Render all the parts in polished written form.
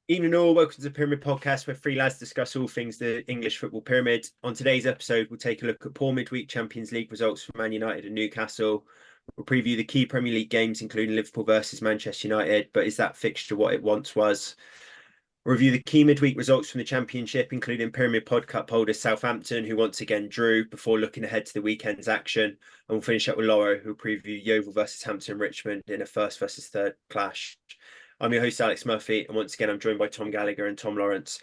Evening all, welcome to the Pyramid Podcast, where three lads discuss all things the English football pyramid. On today's episode, we'll take a look at poor midweek Champions League results for Man United and Newcastle. We'll preview the key Premier League games, including Liverpool versus Manchester United, but is that fixture what it once was? We'll review the key midweek results from the Championship, including Pyramid Pod Cup holders Southampton, who once again drew, before looking ahead to the weekend's action. And we'll finish up with Laura, who will preview Yeovil versus Hampton Richmond in a first versus third clash. I'm your host, Alex Murphy, and once again, I'm joined by Tom Gallagher and Tom Lawrence.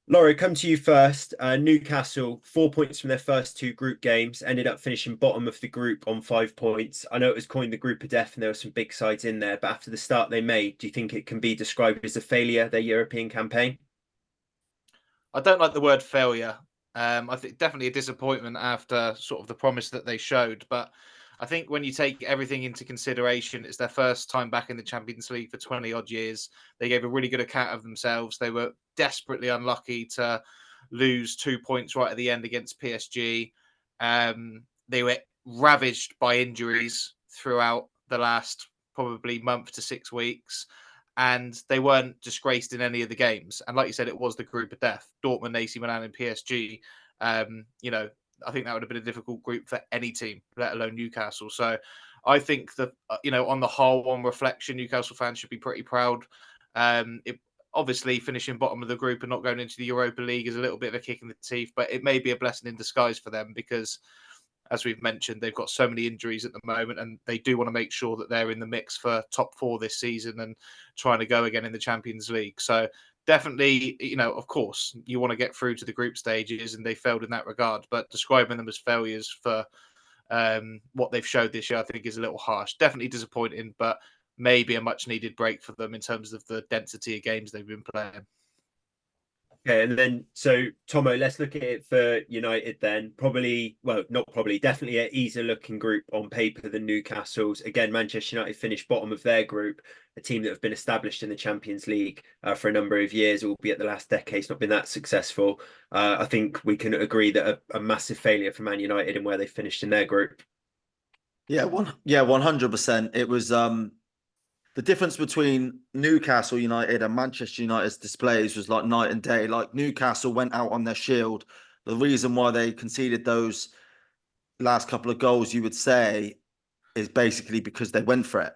Laura, come to you first. Newcastle, 4 points from their first two group games, ended up finishing bottom of the group on 5 points. I know it was coined the group of death, and there were some big sides in there, but after the start they made, do you think it can be described as a failure, their European campaign? I don't like the word failure. I think definitely a disappointment after sort of the promise that they showed. But I think when you take everything into consideration, it's their first time back in the Champions League for 20 odd years. They gave a really good account of themselves. They were desperately unlucky to lose 2 points right at the end against PSG. They were ravaged by injuries throughout the last probably month to 6 weeks. And they weren't disgraced in any of the games. And like you said, it was the group of death: Dortmund, AC Milan, and PSG. I think that would have been a difficult group for any team, let alone Newcastle. So I think that, on the whole, on reflection, Newcastle fans should be pretty proud. Obviously, finishing bottom of the group and not going into the Europa League is a little bit of a kick in the teeth, but it may be a blessing in disguise for them because, as we've mentioned, they've got so many injuries at the moment, and they do want to make sure that they're in the mix for top four this season and trying to go again in the Champions League. So definitely, of course, you want to get through to the group stages, and they failed in that regard. But describing them as failures for what they've showed this year, I think is a little harsh. Definitely disappointing, but maybe a much needed break for them in terms of the density of games they've been playing. Okay, and then so Tomo, let's look at it for United then. Probably, well, not probably, definitely an easier looking group on paper than Newcastle's. Again, Manchester United finished bottom of their group, a team that have been established in the Champions League for a number of years, albeit the last decade's not been that successful. I think we can agree that a massive failure for Man United and where they finished in their group. Yeah, 100%. It was the difference between Newcastle United and Manchester United's displays was like night and day. Like Newcastle went out on their shield. The reason why they conceded those last couple of goals, you would say, is basically because they went for it.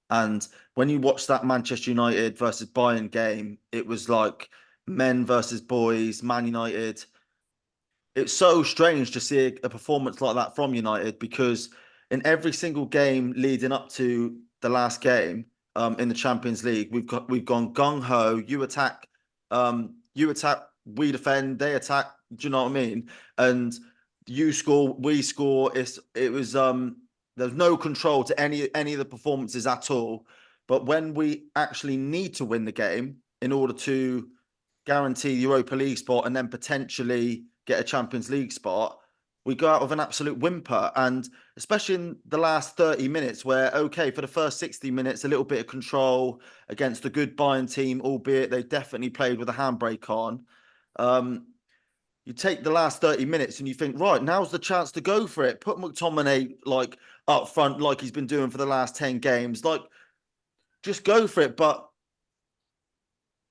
And when you watch that Manchester United versus Bayern game, it was like men versus boys, Man United. It's so strange to see a performance like that from United because in every single game leading up to the last game in the Champions League, we've gone gung ho. You attack, we defend, they attack. Do you know what I mean? And you score, we score. There's no control to any of the performances at all. But when we actually need to win the game in order to guarantee the Europa League spot and then potentially get a Champions League spot, we go out with an absolute whimper. And especially in the last 30 minutes where, okay, for the first 60 minutes, a little bit of control against a good Bayern team, albeit they definitely played with a handbrake on. You take the last 30 minutes and you think, right, now's the chance to go for it. Put McTominay like up front like he's been doing for the last 10 games. Like, just go for it. But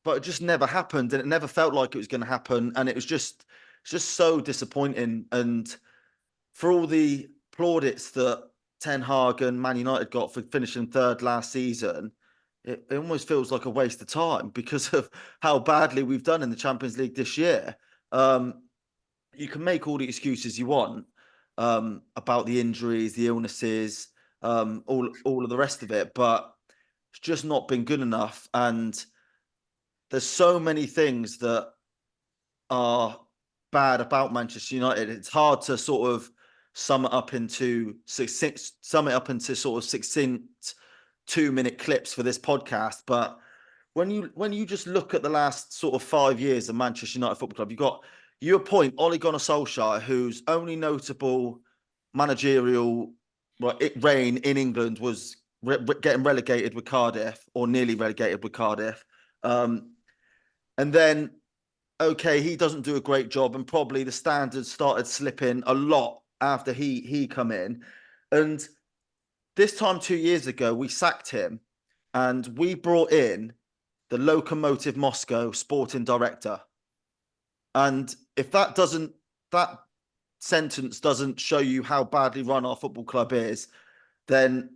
it just never happened, and it never felt like it was going to happen. And it's just so disappointing. And for all the plaudits that Ten Hag and Man United got for finishing third last season, it almost feels like a waste of time because of how badly we've done in the Champions League this year. You can make all the excuses you want about the injuries, the illnesses, all of the rest of it, but it's just not been good enough. And there's so many things that are bad about Manchester United. It's hard to sort of sum it up into sort of succinct 2-minute clips for this podcast. But when you just look at the last sort of 5 years of Manchester United Football Club, you appoint Ole Gunnar Solskjaer, whose only notable managerial reign in England was getting relegated with Cardiff, or nearly relegated with Cardiff. And then, okay, he doesn't do a great job, and probably the standards started slipping a lot after he come in. And this time 2 years ago, we sacked him, and we brought in the Lokomotiv Moscow sporting director. And if that sentence doesn't show you how badly run our football club is, then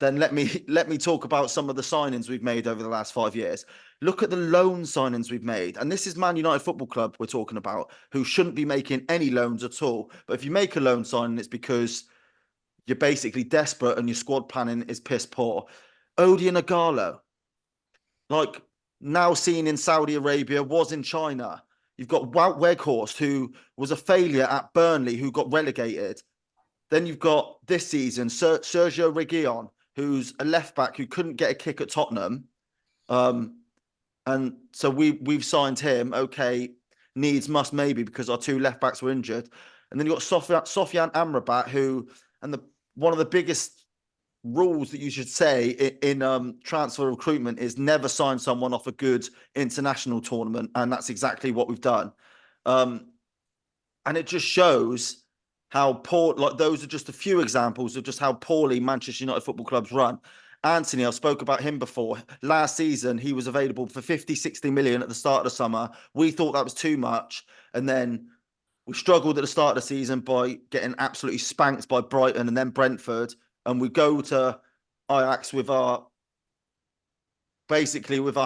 let me talk about some of the signings we've made over the last 5 years. Look at the loan signings we've made. And this is Man United Football Club we're talking about, who shouldn't be making any loans at all. But if you make a loan signing, it's because you're basically desperate and your squad planning is piss poor. Odion Igalo, like now seen in Saudi Arabia, was in China. You've got Wout Weghorst, who was a failure at Burnley, who got relegated. Then you've got this season Sergio Reguilon, who's a left back who couldn't get a kick at Tottenham. And so we've signed him. Okay, needs must maybe because our 2 left backs were injured. And then you've got Sofian Amrabat, who, and one of the biggest rules that you should say in transfer recruitment is never sign someone off a good international tournament. And that's exactly what we've done. And it just shows how poor, like those are just a few examples of just how poorly Manchester United Football Club's run. Anthony, I spoke about him before. Last season, he was available for 50, 60 million at the start of the summer. We thought that was too much. And then we struggled at the start of the season by getting absolutely spanked by Brighton and then Brentford. And we go to Ajax with our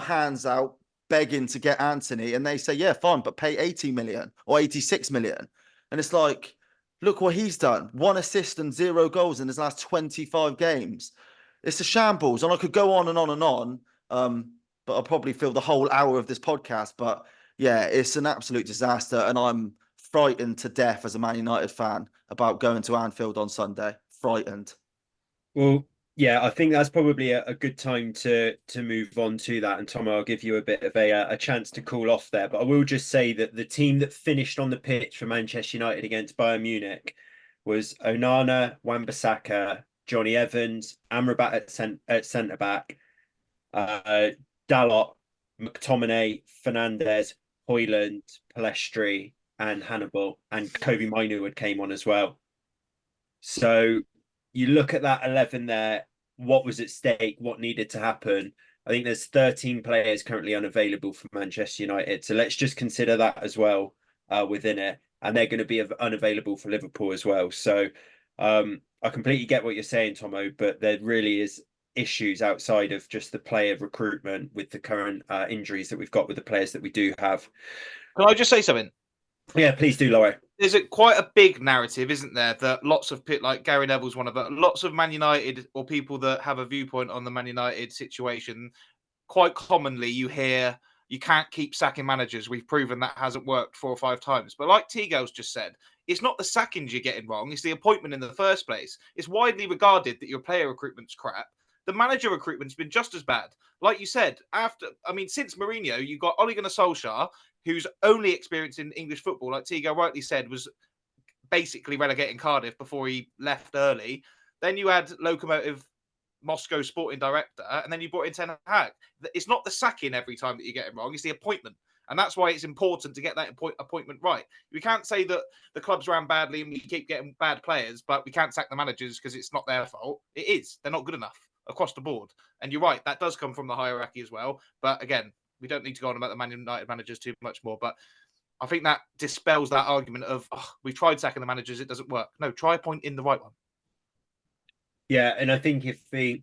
hands out, begging to get Anthony. And they say, yeah, fine, but pay 80 million or 86 million. And it's like, look what he's done. 1 assist and 0 goals in his last 25 games. It's a shambles. And I could go on and on and on. But I'll probably fill the whole hour of this podcast. But yeah, it's an absolute disaster. And I'm frightened to death as a Man United fan about going to Anfield on Sunday. Frightened. Well, yeah, I think that's probably a good time to move on to that. And Tom, I'll give you a bit of a chance to cool off there. But I will just say that the team that finished on the pitch for Manchester United against Bayern Munich was Onana, Wan-Bissaka, Johnny Evans, Amrabat at centre back, Dalot, McTominay, Fernandes, Højlund, Pellistri, and Hannibal, and Kobe Minu had came on as well. So you look at that 11 there, what was at stake, what needed to happen. I think there's 13 players currently unavailable for Manchester United. So let's just consider that as well within it. And they're going to be unavailable for Liverpool as well. So I completely get what you're saying, Tomo, but there really is issues outside of just the player recruitment with the current injuries that we've got with the players that we do have. Can I just say something? Yeah, please do, Laurie. There's quite a big narrative, isn't there? That lots of like Gary Neville's one of it. Lots of Man United or people that have a viewpoint on the Man United situation, quite commonly you hear you can't keep sacking managers. We've proven that hasn't worked 4 or 5 times. But like T-Girls just said, it's not the sackings you're getting wrong. It's the appointment in the first place. It's widely regarded that your player recruitment's crap. The manager recruitment's been just as bad. Like you said, since Mourinho, you got Ole Gunnar Solskjaer, whose only experience in English football, like Tigo rightly said, was basically relegating Cardiff before he left early. Then you had Lokomotiv Moscow sporting director, and then you brought in Ten Hag. It's not the sacking every time that you get it wrong, it's the appointment. And that's why it's important to get that appointment right. We can't say that the clubs ran badly and we keep getting bad players, but we can't sack the managers because it's not their fault. It is. They're not good enough across the board. And you're right, that does come from the hierarchy as well. But again, we don't need to go on about the Man United managers too much more, but I think that dispels that argument of we've tried sacking the managers, it doesn't work. No, try appointing the right one. Yeah, and I think if the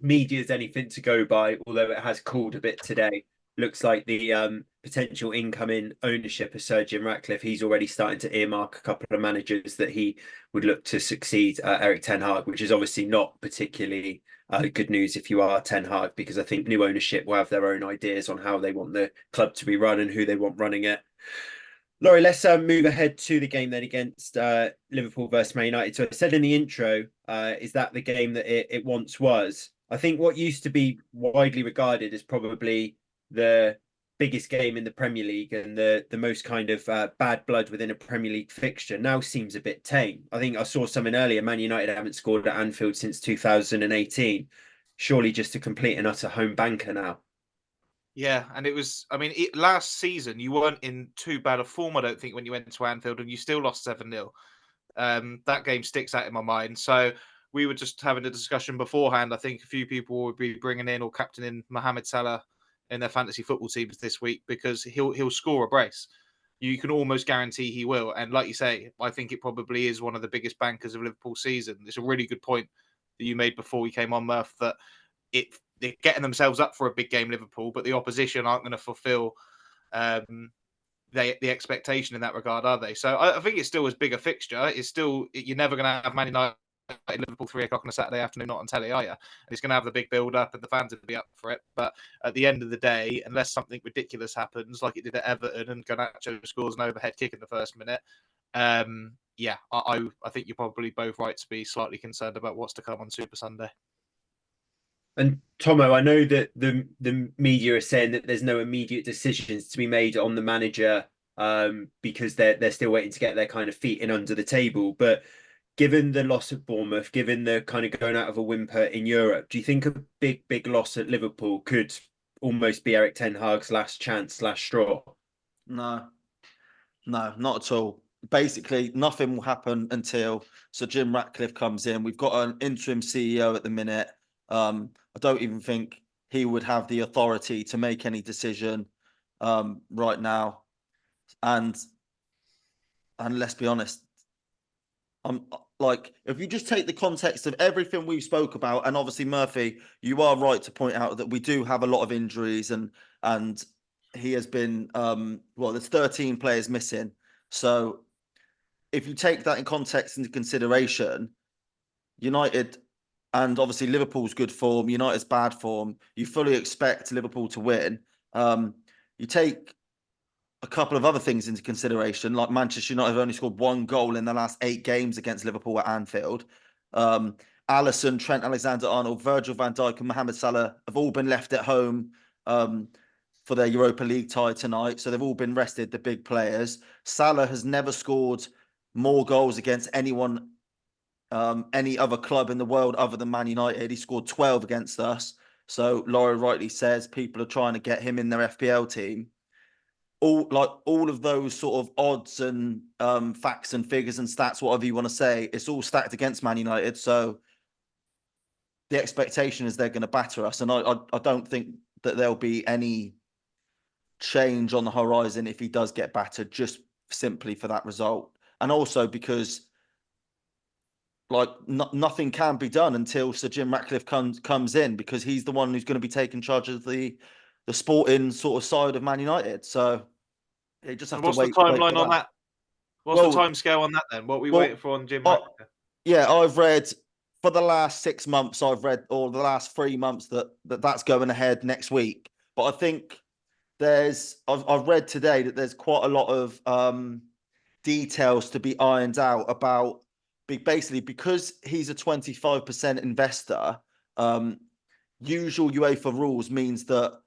media is anything to go by, although it has cooled a bit today, looks like the potential incoming ownership of Sir Jim Ratcliffe, he's already starting to earmark a couple of managers that he would look to succeed Eric Ten Hag, which is obviously not particularly good news if you are Ten Hag, because I think new ownership will have their own ideas on how they want the club to be run and who they want running it. Laurie, let's move ahead to the game then against Liverpool versus Man United. So I said in the intro, is that the game that it once was? I think what used to be widely regarded as probably the biggest game in the Premier League and the most kind of bad blood within a Premier League fixture now seems a bit tame. I think I saw something earlier, Man United haven't scored at Anfield since 2018. Surely just a complete and utter home banker now. Yeah, and it was, last season you weren't in too bad a form, I don't think, when you went to Anfield and you still lost 7-0. That game sticks out in my mind. So we were just having a discussion beforehand. I think a few people would be bringing in or captaining Mohamed Salah in their fantasy football teams this week because he'll score a brace. You can almost guarantee he will. And like you say, I think it probably is one of the biggest bankers of Liverpool's season. It's a really good point that you made before we came on, Murph, that they're getting themselves up for a big game, Liverpool, but the opposition aren't going to fulfill the expectation in that regard, are they? So I think it's still as big a fixture. It's still, you're never going to have Man United Liverpool 3 o'clock on a Saturday afternoon, not on telly, are you? It's going to have the big build up and the fans will be up for it. But at the end of the day, unless something ridiculous happens, like it did at Everton and Garnacho scores an overhead kick in the first minute, I think you're probably both right to be slightly concerned about what's to come on Super Sunday. And Tomo, I know that the media are saying that there's no immediate decisions to be made on the manager because they're still waiting to get their kind of feet in under the table. But given the loss at Bournemouth, given the kind of going out of a whimper in Europe, do you think a big loss at Liverpool could almost be Eric Ten Hag's last chance, last straw? No, not at all. Basically, nothing will happen until Sir Jim Ratcliffe comes in. We've got an interim CEO at the minute. I don't even think he would have the authority to make any decision right now. And let's be honest, like, if you just take the context of everything we spoke about, and obviously, Murphy, you are right to point out that we do have a lot of injuries, and he has been there's 13 players missing. So if you take that in context into consideration, United and obviously Liverpool's good form, United's bad form, you fully expect Liverpool to win. You take a couple of other things into consideration, like Manchester United have only scored 1 goal in the last 8 games against Liverpool at Anfield. Alisson, Trent Alexander-Arnold, Virgil van Dijk and Mohamed Salah have all been left at home for their Europa League tie tonight. So they've all been rested, the big players. Salah has never scored more goals against anyone, any other club in the world other than Man United. He scored 12 against us. So Laura rightly says people are trying to get him in their FPL team. All of those sort of odds and facts and figures and stats, whatever you want to say, it's all stacked against Man United. So the expectation is they're going to batter us. And I don't think that there'll be any change on the horizon if he does get battered, just simply for that result. And also because nothing can be done until Sir Jim Ratcliffe comes in, because he's the one who's going to be taking charge of the sporting sort of side of Man United. So they just have to wait. What's the timeline on that? What's the time scale on that then? What are we waiting for on Jim Ratcliffe? Yeah, I've read for the last 6 months, or the last 3 months that's going ahead next week. But I think I've read today that there's quite a lot of details to be ironed out about, basically, because he's a 25% investor. Usual UEFA rules means that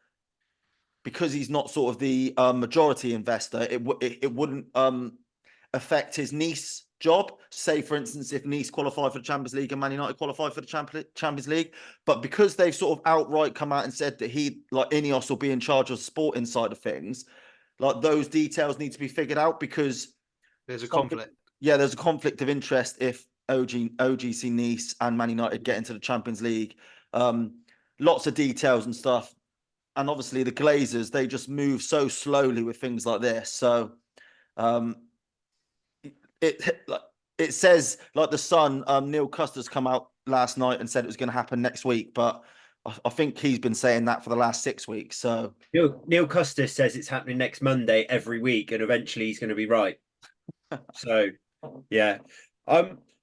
because he's not sort of the majority investor, it wouldn't affect his Nice job. Say, for instance, if Nice qualify for the Champions League and Man United qualify for the Champions League. But because they've sort of outright come out and said that Ineos will be in charge of the sporting side of things, like, those details need to be figured out, because there's a conflict. Yeah, there's a conflict of interest if OGC Nice and Man United get into the Champions League. Lots of details and stuff. And obviously the Glazers, they just move so slowly with things like this. So it says, like, the Sun, Neil Custer's come out last night and said it was going to happen next week, but I think he's been saying that for the last 6 weeks. So Neil Custer says it's happening next Monday every week, and eventually he's going to be right. So yeah.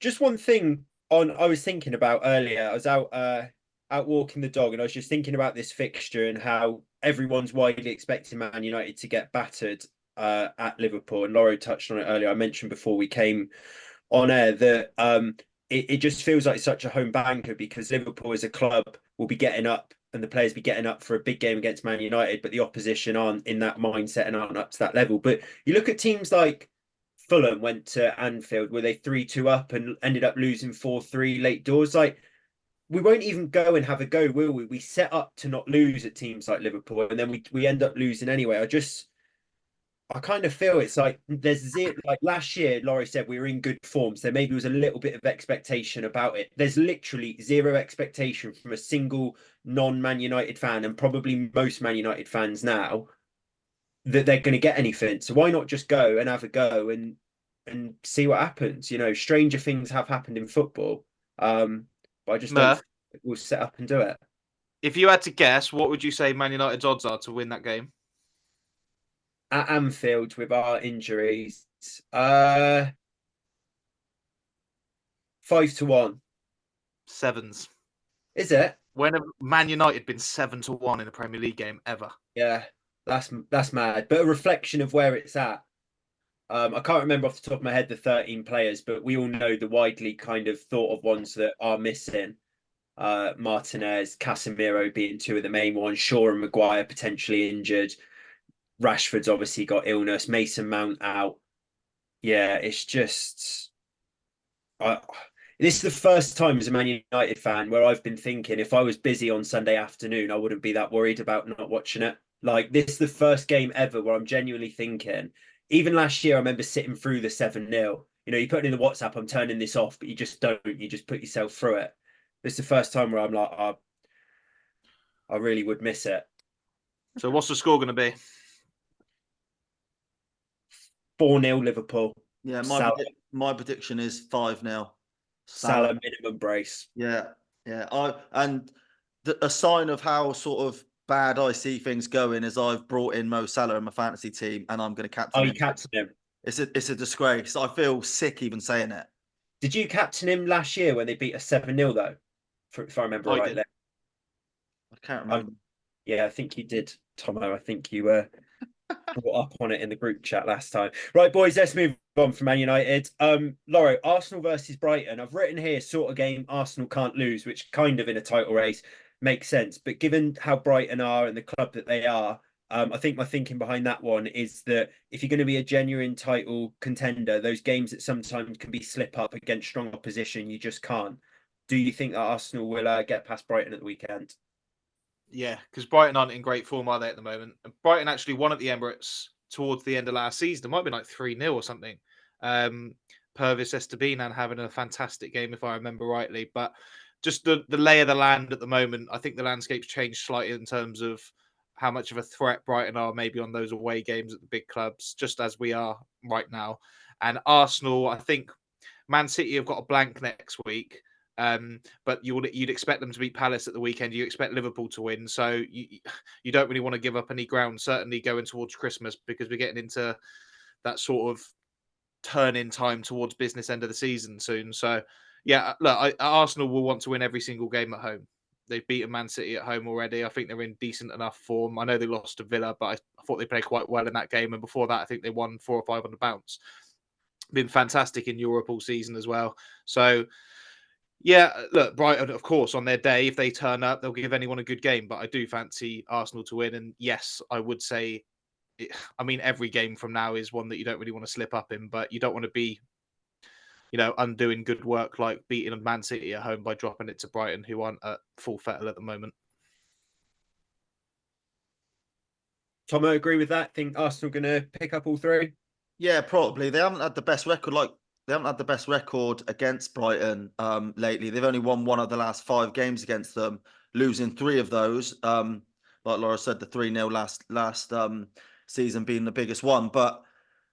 Just one thing I was thinking about earlier. I was out walking the dog, and I was just thinking about this fixture and how everyone's widely expecting Man United to get battered at Liverpool. And Laura touched on it earlier. I mentioned before we came on air that it just feels like such a home banker, because Liverpool as a club will be getting up and the players be getting up for a big game against Man United, but the opposition aren't in that mindset and aren't up to that level. But you look at teams like Fulham went to Anfield, where they 3-2 up and ended up losing 4-3 late doors. Like, we won't even go and have a go, will we? We set up to not lose at teams like Liverpool, and then we end up losing anyway. I kind of feel it's like there's zero, like last year, Laurie said we were in good form, so maybe there was a little bit of expectation about it. There's literally zero expectation from a single non-Man United fan, and probably most Man United fans now, that they're going to get anything. So why not just go and have a go and see what happens? You know, stranger things have happened in football, but I just don't Mer, think we'll set up and do it. if you had to guess, what would you say Man United's odds are to win that game? At Anfield with our injuries, 5-1. Sevens. Is it? When have Man United been 7-1 in a Premier League game ever? Yeah, that's mad. But a reflection of where it's at. I can't remember off the top of my head the 13 players, but we all know the widely kind of thought of ones that are missing. Martinez, Casemiro being two of the main ones. Shaw and Maguire potentially injured. Rashford's obviously got illness. Mason Mount out. Yeah, it's just. This is the first time as a Man United fan where I've been thinking if I was busy on Sunday afternoon, I wouldn't be that worried about not watching it. Like, this is the first game ever where I'm genuinely thinking. Even last year, I remember sitting through the 7-0. You know, you put it in the WhatsApp, I'm turning this off, but you just don't. You just put yourself through it. This is the first time where I'm like, I really would miss it. So what's the score going to be? 4-0 Liverpool. Yeah, Salah, my prediction is 5-0. Salah minimum brace. Yeah, yeah. A sign of how sort of bad I see things going is I've brought in Mo Salah in my fantasy team, and I'm going to captain Oh, him. you captain him. It's a disgrace. I feel sick even saying it. Did you captain him last year when they beat us 7-0 though? If I remember I rightly. did. I can't remember. Yeah, I think you did, Tomo. I think you brought up on it in the group chat last time. Right, boys, let's move on from Man United. Lauro, Arsenal versus Brighton. I've written here sort of game Arsenal can't lose, which kind of in a title race makes sense. But given how Brighton are and the club that they are, I think my thinking behind that one is that if you're going to be a genuine title contender, those games that sometimes can be slip up against strong opposition, you just can't. Do you think that Arsenal will get past Brighton at the weekend? Yeah, because Brighton aren't in great form, are they, at the moment? And Brighton actually won at the Emirates towards the end of last season. It might have been like 3-0 or something. Purvis Estebinan having a fantastic game, if I remember rightly. But just the lay of the land at the moment, I think the landscape's changed slightly in terms of how much of a threat Brighton are maybe on those away games at the big clubs, just as we are right now. And Arsenal, I think Man City have got a blank next week. But you'd expect them to beat Palace at the weekend. You expect Liverpool to win, so you don't really want to give up any ground. Certainly going towards Christmas, because we're getting into that sort of turn-in time towards business end of the season soon. So yeah, look, Arsenal will want to win every single game at home. They've beaten Man City at home already. I think they're in decent enough form. I know they lost to Villa, but I thought they played quite well in that game. And before that, I think they won 4 or 5 on the bounce. Been fantastic in Europe all season as well. So yeah, look, Brighton, of course, on their day, if they turn up, they'll give anyone a good game. But I do fancy Arsenal to win. And yes, I would say, I mean, every game from now is one that you don't really want to slip up in, but you don't want to be, undoing good work like beating a Man City at home by dropping it to Brighton, who aren't at full fettle at the moment. Tom, I agree with that. Think Arsenal going to pick up all three? Yeah, probably. They haven't had the best record. They haven't had the best record against Brighton lately. They've only won one of the last 5 games against them, losing 3 of those. Like Laura said, the 3-0 last season being the biggest one. But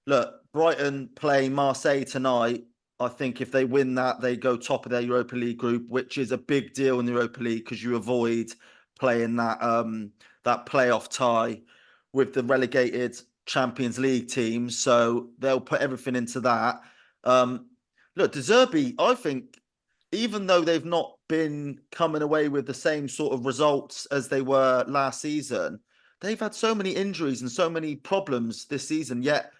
look, Brighton play Marseille tonight. I think if they win that, they go top of their Europa League group, which is a big deal in the Europa League because you avoid playing that playoff tie with the relegated Champions League teams. So they'll put everything into that. Look, De Zerbi, I think, even though they've not been coming away with the same sort of results as they were last season, they've had so many injuries and so many problems this season, yet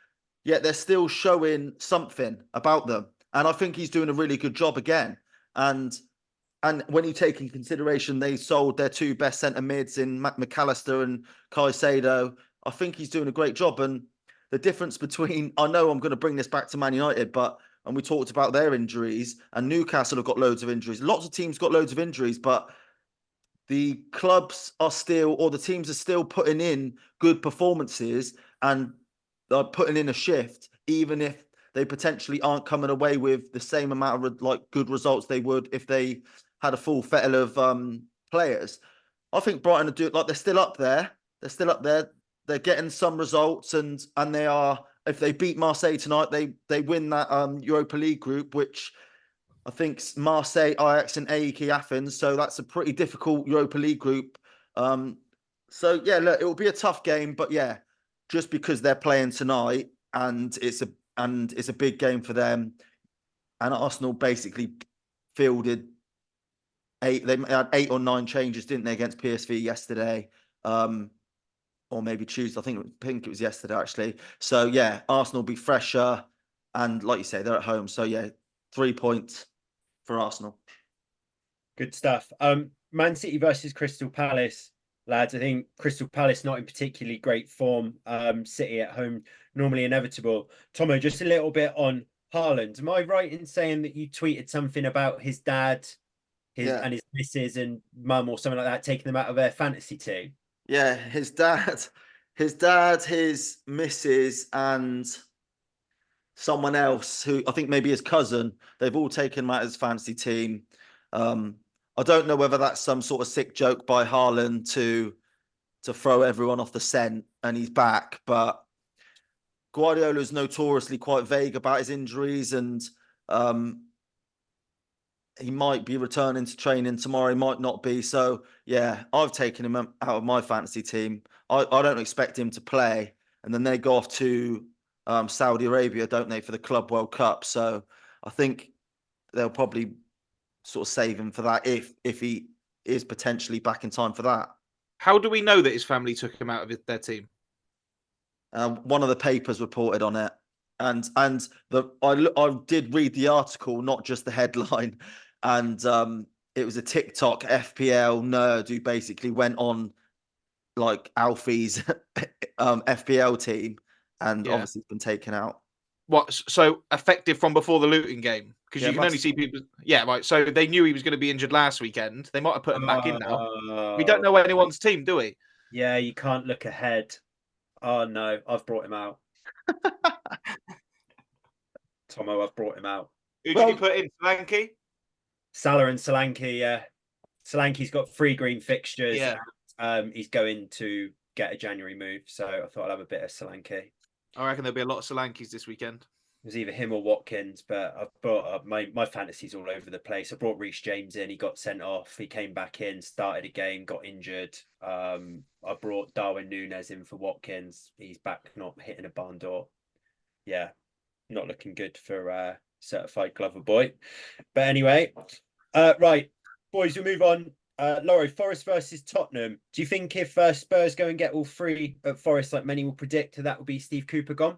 they're still showing something about them. And I think he's doing a really good job again. And when you take in consideration they sold their 2 best centre mids in McAllister and Caicedo, I think he's doing a great job. And the difference between, I know I'm going to bring this back to Man United, and we talked about their injuries, and Newcastle have got loads of injuries. Lots of teams got loads of injuries, but the clubs are still, or the teams are still putting in good performances, and putting in a shift, even if they potentially aren't coming away with the same amount of like good results they would if they had a full fettle of players. I think Brighton are doing like they're still up there. They're still up there. They're getting some results, and they are. If they beat Marseille tonight, they win that Europa League group, which I think Marseille, Ajax, and AEK Athens. So that's a pretty difficult Europa League group. So yeah, look, it will be a tough game, but yeah, just because they're playing tonight and it's a big game for them, and Arsenal basically fielded eight. They had 8 or 9 changes, didn't they, against PSV yesterday, or maybe Tuesday. I think it was yesterday actually. So yeah, Arsenal will be fresher, and like you say, they're at home. So yeah, 3 points for Arsenal. Good stuff. Man City versus Crystal Palace, lads. I think Crystal Palace not in particularly great form. City at home normally inevitable. Tomo, just a little bit on Haaland. Am I right in saying that you tweeted something about his dad, and his missus and mum or something like that, taking them out of their fantasy team? Yeah, his dad, his missus, and someone else who I think maybe his cousin, they've all taken him out as fantasy team. I don't know whether that's some sort of sick joke by Haaland to throw everyone off the scent and he's back, but Guardiola's notoriously quite vague about his injuries, and he might be returning to training tomorrow, he might not be. So yeah, I've taken him out of my fantasy team. I don't expect him to play, and then they go off to Saudi Arabia, don't they, for the Club World Cup? So I think they'll probably sort of save him for that if he is potentially back in time for that. How do we know that his family took him out of their team? One of the papers reported on it, and I did read the article, not just the headline, and it was a TikTok FPL nerd who basically went on like Alfie's FPL team, and obviously it's been taken out. What? So effective from before the Luton game? Because you can only see people. Yeah, right. So they knew he was going to be injured last weekend. They might have put him back in now. We don't know anyone's team, do we? Yeah, you can't look ahead. Oh no, I've brought him out. Tomo, I've brought him out. Who did you put in? Solanke? Salah and Solanke, yeah. Solanke's got 3 green fixtures. Yeah. And, he's going to get a January move, so I thought I'd have a bit of Solanke. I reckon there'll be a lot of Solankes this weekend. It was either him or Watkins, but I've brought up my fantasy's all over the place. I brought Reece James in, he got sent off, he came back in, started a game, got injured. I brought Darwin Núñez in for Watkins. He's back, not hitting a barn door. Yeah, not looking good for certified Glover boy. But anyway, right, boys, we'll move on. Lauro, Forest versus Tottenham. Do you think if Spurs go and get all 3 at Forest, like many will predict, that will be Steve Cooper gone?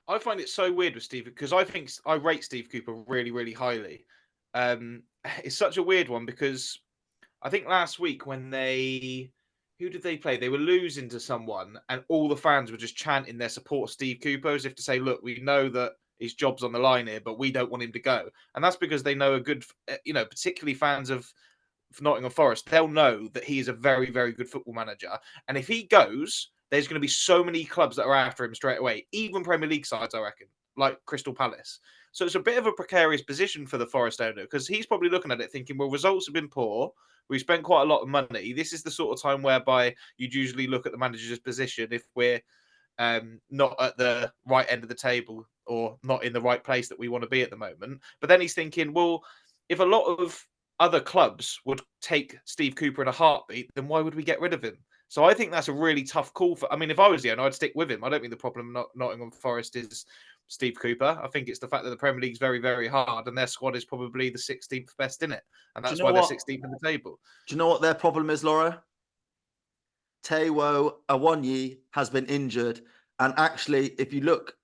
I find it so weird with Steve because I think I rate Steve Cooper really, really highly. It's such a weird one because I think last week when who did they play? They were losing to someone and all the fans were just chanting their support of Steve Cooper as if to say, look, we know that his job's on the line here, but we don't want him to go. And that's because they know particularly fans of Nottingham Forest, they'll know that he is a very, very good football manager. And if he goes, there's going to be so many clubs that are after him straight away, even Premier League sides, I reckon, like Crystal Palace. So it's a bit of a precarious position for the Forest owner because he's probably looking at it thinking, well, results have been poor. We've spent quite a lot of money. This is the sort of time whereby you'd usually look at the manager's position if we're not at the right end of the table or not in the right place that we want to be at the moment. But then he's thinking, well, if a lot of other clubs would take Steve Cooper in a heartbeat, then why would we get rid of him? So I think that's a really tough call for. I mean, if I was the owner, I'd stick with him. I don't think the problem Nottingham Forest is Steve Cooper. I think it's the fact that the Premier League's very, very hard, and their squad is probably the 16th best in it, and that's why they're 16th in the table. Do you know what their problem is, Laura? Taiwo Awoniyi has been injured, and actually, if you look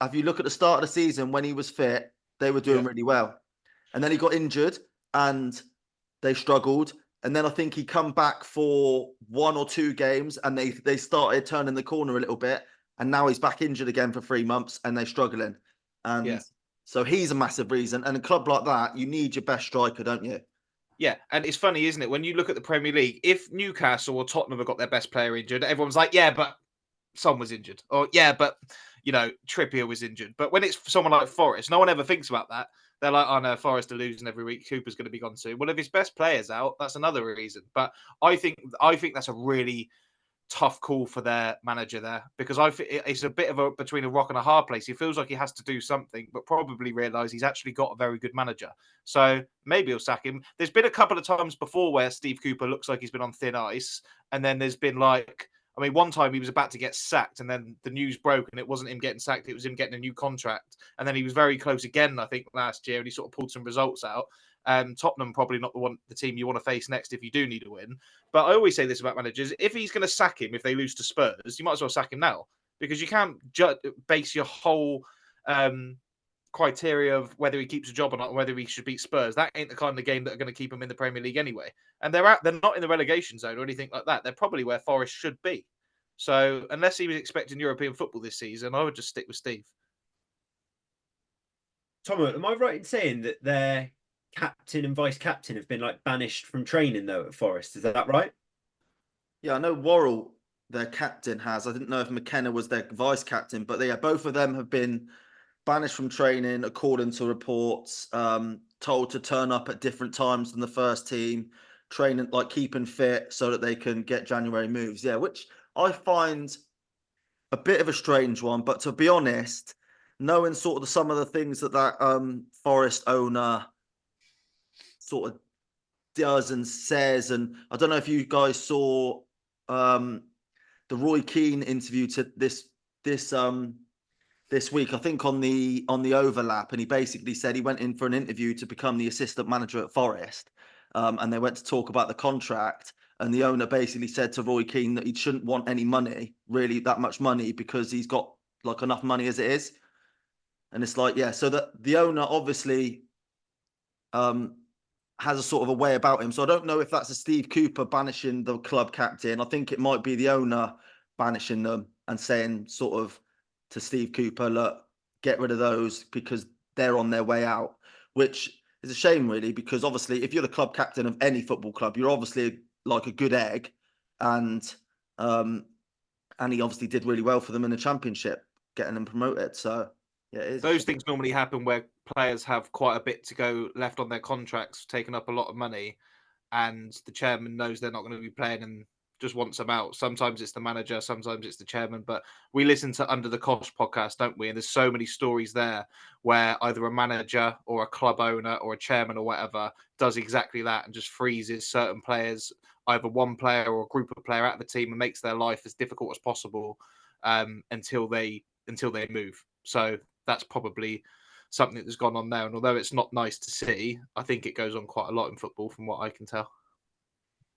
at the start of the season when he was fit, they were doing really well, and then he got injured and they struggled. And then I think he come back for 1 or 2 games and they started turning the corner a little bit. And now he's back injured again for 3 months and they're struggling. And so he's a massive reason. And a club like that, you need your best striker, don't you? Yeah, and it's funny, isn't it? When you look at the Premier League, if Newcastle or Tottenham have got their best player injured, everyone's like, yeah, but Son was injured. Or, yeah, but, Trippier was injured. But when it's someone like Forrest, no one ever thinks about that. They're like, oh, no, Forrest are losing every week. Cooper's going to be gone soon. Well, if his best player's out, that's another reason. But I think that's a really tough call for their manager there, because it's a bit of a between a rock and a hard place. He feels like he has to do something, but probably realise he's actually got a very good manager. So maybe he'll sack him. There's been a couple of times before where Steve Cooper looks like he's been on thin ice, and then there's been one time he was about to get sacked, and then the news broke, and it wasn't him getting sacked, it was him getting a new contract. And then he was very close again, I think, last year, and he sort of pulled some results out. Tottenham probably not the team you want to face next if you do need a win. But I always say this about managers: if he's going to sack him if they lose to Spurs, you might as well sack him now, because you can't base your whole criteria of whether he keeps a job or not, whether he should beat Spurs. That ain't the kind of game that are going to keep him in the Premier League anyway. And they're not in the relegation zone or anything like that. They're probably where Forest should be. So unless he was expecting European football this season, I would just stick with Steve. Tom, am I right in saying that their captain and vice captain have been banished from training though at Forest? Is that right? Yeah, I know Worrell, their captain, has. I didn't know if McKenna was their vice captain, but both of them have been banished from training according to reports, told to turn up at different times than the first team, training, keeping fit so that they can get January moves. Yeah, which I find a bit of a strange one, but to be honest, knowing sort of some of the things that Forest owner sort of does and says, and I don't know if you guys saw the Roy Keane interview to this week, I think on the overlap, and he basically said he went in for an interview to become the assistant manager at Forest, and they went to talk about the contract, and the owner basically said to Roy Keane that he shouldn't want any money, really that much money, because he's got enough money as it is. And it's so that the owner obviously has a sort of a way about him. So I don't know if that's a Steve Cooper banishing the club captain. I think it might be the owner banishing them and saying sort of to Steve Cooper, look, get rid of those because they're on their way out, which is a shame really, because obviously if you're the club captain of any football club, you're obviously a good egg, and he obviously did really well for them in the Championship, getting them promoted. So yeah, it is. Those things normally happen where players have quite a bit to go left on their contracts, taking up a lot of money, and the chairman knows they're not going to be playing and just wants them out. Sometimes it's the manager, sometimes it's the chairman, but we listen to Under the Cosh podcast, don't we? And there's so many stories there where either a manager or a club owner or a chairman or whatever does exactly that and just freezes certain players, either one player or a group of player out of the team, and makes their life as difficult as possible until they move. So that's probably something that's gone on there. And although it's not nice to see, I think it goes on quite a lot in football from what I can tell.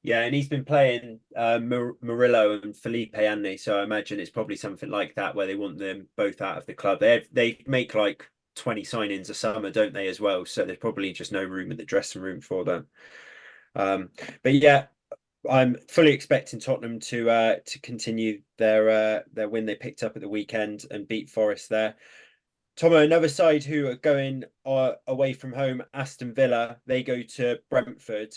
Yeah, and he's been playing Murillo and Felipe, hasn't he? So I imagine it's probably something like that where they want them both out of the club. They make 20 signings a summer, don't they, as well? So there's probably just no room in the dressing room for them. But yeah, I'm fully expecting Tottenham to continue their win they picked up at the weekend and beat Forest there. Tomo, another side who are going away from home, Aston Villa, they go to Brentford.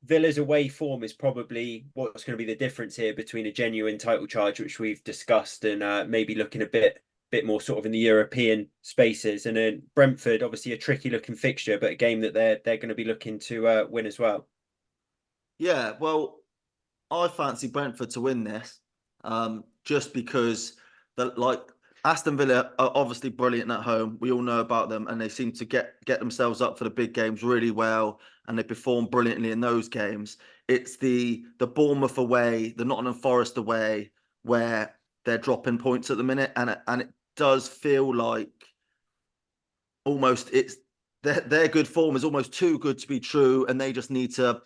Villa's away form is probably what's going to be the difference here between a genuine title charge, which we've discussed, and maybe looking a bit more sort of in the European spaces. And then Brentford, obviously a tricky looking fixture, but a game that they're going to be looking to win as well. Yeah, well, I fancy Brentford to win this, just because Aston Villa are obviously brilliant at home. We all know about them, and they seem to get themselves up for the big games really well, and they perform brilliantly in those games. It's the Bournemouth away, the Nottingham Forest away, where they're dropping points at the minute, and it does feel like almost their good form is almost too good to be true, and they just need to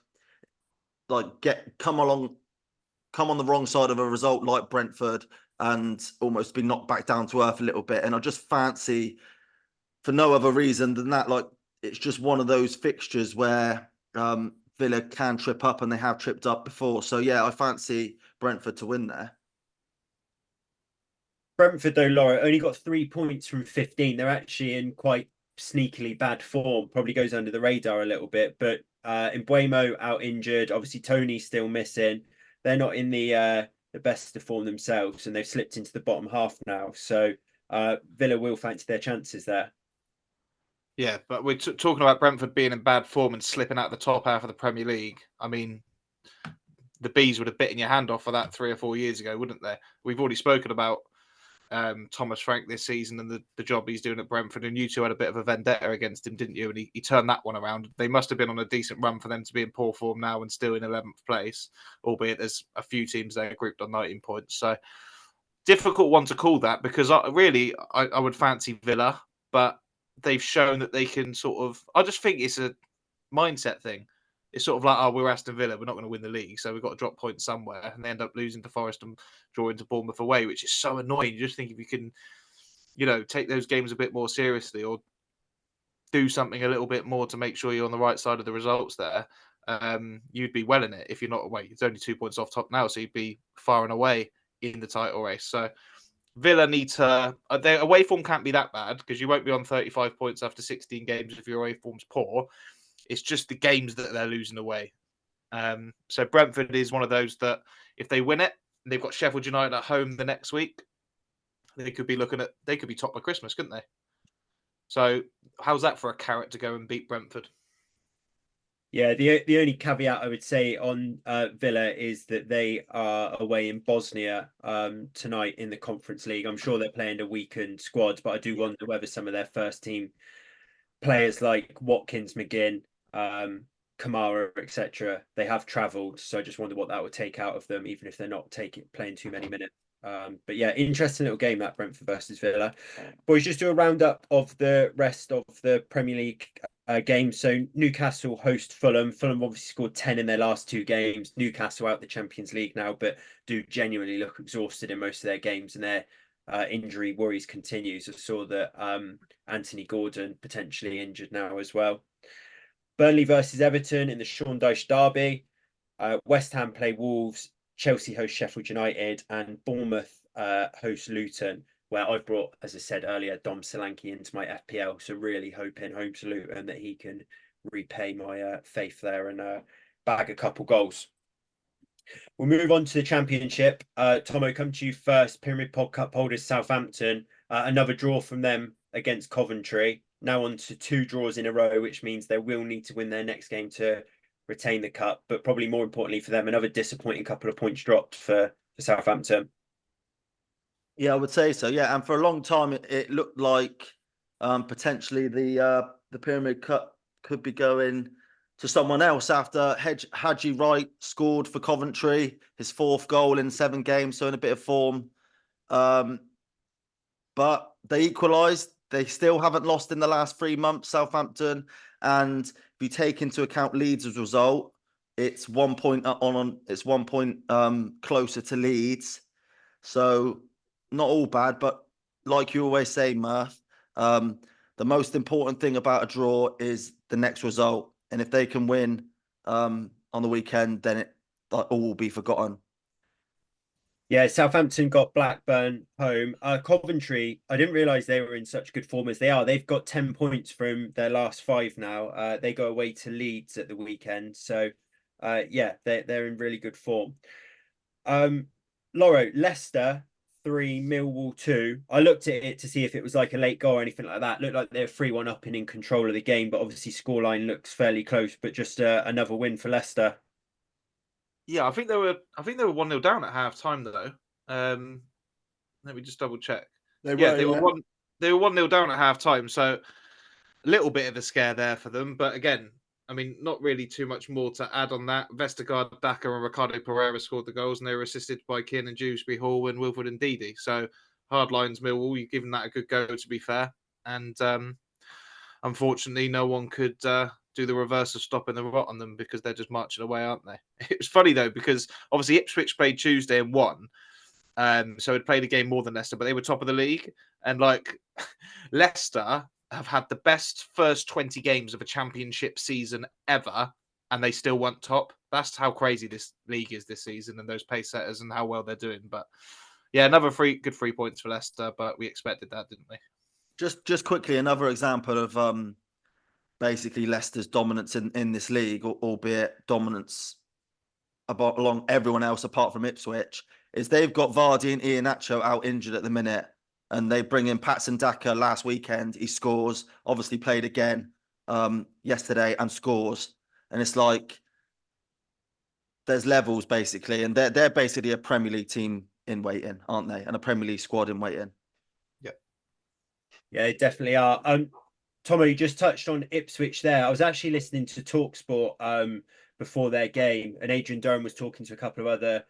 come on the wrong side of a result like Brentford and almost be knocked back down to earth a little bit. And I just fancy, for no other reason than that, it's just one of those fixtures where Villa can trip up, and they have tripped up before. So yeah, I fancy Brentford to win there. Brentford, though, Laura, only got 3 points from 15. They're actually in quite sneakily bad form. Probably goes under the radar a little bit, but Mbuemo out injured. Obviously, Tony's still missing. They're not in the the best of form themselves, and they've slipped into the bottom half now. So Villa will fancy their chances there. Yeah, but we're talking about Brentford being in bad form and slipping out the top half of the Premier League. I mean, the Bees would have bitten your hand off for that 3 or 4 years ago, wouldn't they? We've already spoken about Thomas Frank this season and the job he's doing at Brentford, and you two had a bit of a vendetta against him, didn't you? And he turned that one around. They must have been on a decent run for them to be in poor form now and still in 11th place, albeit there's a few teams there grouped on 19 points. So difficult one to call that, because I would fancy Villa, but they've shown that they can I just think it's a mindset thing. It's sort of like, oh, we're Aston Villa, we're not going to win the league, so we've got to drop points somewhere, and they end up losing to Forest and drawing to Bournemouth away, which is so annoying. You just think if you can, take those games a bit more seriously, or do something a little bit more to make sure you're on the right side of the results there, you'd be well in it. If you're not away, it's only 2 points off top now, so you'd be far and away in the title race. So Villa need to, their away form can't be that bad, because you won't be on 35 points after 16 games if your away form's poor. It's just the games that they're losing away. So Brentford is one of those that if they win it, they've got Sheffield United at home the next week, they could be top by Christmas, couldn't they? So how's that for a carrot to go and beat Brentford? Yeah, the only caveat I would say on Villa is that they are away in Bosnia tonight in the Conference League. I'm sure they're playing a weakened squad, but I do wonder whether some of their first team players like Watkins, McGinn, Kamara, etc., they have travelled. So I just wonder what that would take out of them, even if they're not playing too many minutes. But yeah, interesting little game, that Brentford versus Villa. Boys, just do a roundup of the rest of the Premier League games. So Newcastle host Fulham. Fulham obviously scored 10 in their last 2 games. Newcastle out the Champions League now, but do genuinely look exhausted in most of their games, and their injury worries continues. I saw that Anthony Gordon potentially injured now as well. Burnley versus Everton in the Sean Dyche derby. West Ham play Wolves. Chelsea host Sheffield United, and Bournemouth host Luton, where I've brought, as I said earlier, Dom Solanke into my FPL. So really hoping home to Luton that he can repay my faith there and bag a couple goals. We'll move on to the Championship. Tomo, come to you first. Pyramid Pod Cup holders Southampton. Another draw from them against Coventry. Now on to 2 draws in a row, which means they will need to win their next game to retain the cup. But probably more importantly for them, another disappointing couple of points dropped for Southampton. Yeah, I would say so. Yeah, and for a long time, it looked like potentially the Pyramid Cup could be going to someone else after Haji Wright scored for Coventry, his 4th goal in 7 games, so in a bit of form. But they equalised. They still haven't lost in the last 3 months, Southampton. And if you take into account Leeds' result, it's 1 point it's 1 point closer to Leeds. So not all bad, but like you always say, Murph, the most important thing about a draw is the next result. And if they can win on the weekend, then it all will be forgotten. Yeah, Southampton got Blackburn home. Coventry, I didn't realise they were in such good form as they are. They've got 10 points from their last 5 now. They go away to Leeds at the weekend. So, yeah, they're in really good form. Loro, Leicester 3, Millwall 2. I looked at it to see if it was like a late goal or anything like that. Looked like they're 3-1 up and in control of the game, but obviously scoreline looks fairly close. But just another win for Leicester. Yeah, I think they were 1-0 down at half time though. Let me just double check. They were 1-0 down at half time, so a little bit of a scare there for them. But again, I mean, not really too much more to add on that. Vestergaard, Daka, and Ricardo Pereira scored the goals, and they were assisted by Kieran Dewsbury Hall and Wilfred Ndidi. So hard lines, Millwall. You've given that a good go, to be fair. And unfortunately, no one could do the reverse of stopping the rot on them, because they're just marching away, aren't they? It was funny though, because obviously Ipswich played Tuesday and won. So it played a game more than Leicester, but they were top of the league. And like Leicester have had the best first 20 games of a championship season ever, and they still weren't top. That's how crazy this league is this season, and those pace setters and how well they're doing. But yeah, another good 3 points for Leicester, but we expected that, didn't we? Just quickly, another example of basically Leicester's dominance in this league, albeit dominance along everyone else apart from Ipswich is they've got Vardy and Iheanacho out injured at the minute, and they bring in Patson Daka last weekend. He scores, obviously played again yesterday and scores, and it's like there's levels basically, and they're basically a Premier League team in waiting, aren't they? And a Premier League squad in waiting. Yeah, they definitely are. Tomo, you just touched on Ipswich there. I was actually listening to Talksport before their game, and Adrian Durham was talking to a couple of other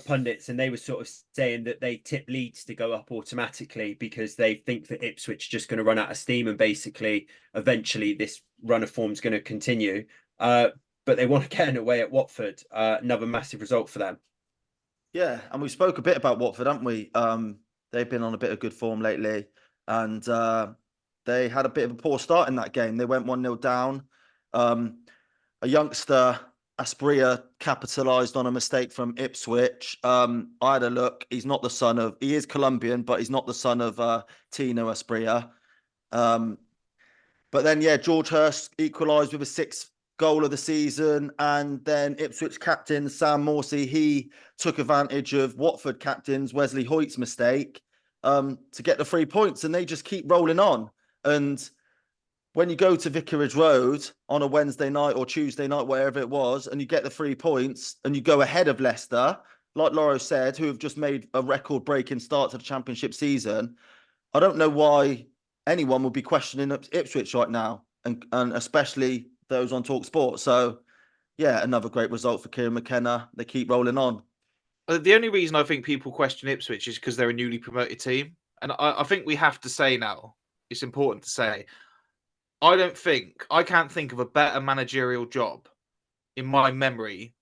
pundits, and they were sort of saying that they tip Leeds to go up automatically because they think that Ipswich is just going to run out of steam, and basically, eventually, this run of form is going to continue. But they want to get an away at Watford. Another massive result for them. Yeah, and we spoke a bit about Watford, haven't we? They've been on a bit of good form lately, and they had a bit of a poor start in that game. They went 1-0 down. A youngster, Aspria, capitalised on a mistake from Ipswich. I had a look. He is Colombian, but he's not the son of Tino Aspria. But then, yeah, George Hurst equalised with a sixth goal of the season. And then Ipswich captain Sam Morsey, he took advantage of Watford captain's Wesley Hoyt's mistake to get the 3 points. And they just keep rolling on. And when you go to Vicarage Road on a Wednesday night or Tuesday night, wherever it was, and you get the 3 points and you go ahead of Leicester, like Lauro said, who have just made a record-breaking start to the Championship season, I don't know why anyone would be questioning Ipswich right now, and especially those on Talksport. So, yeah, another great result for Kieran McKenna. They keep rolling on. The only reason I think people question Ipswich is because they're a newly promoted team. And I think we have to say now, it's important to say, I can't think of a better managerial job in my memory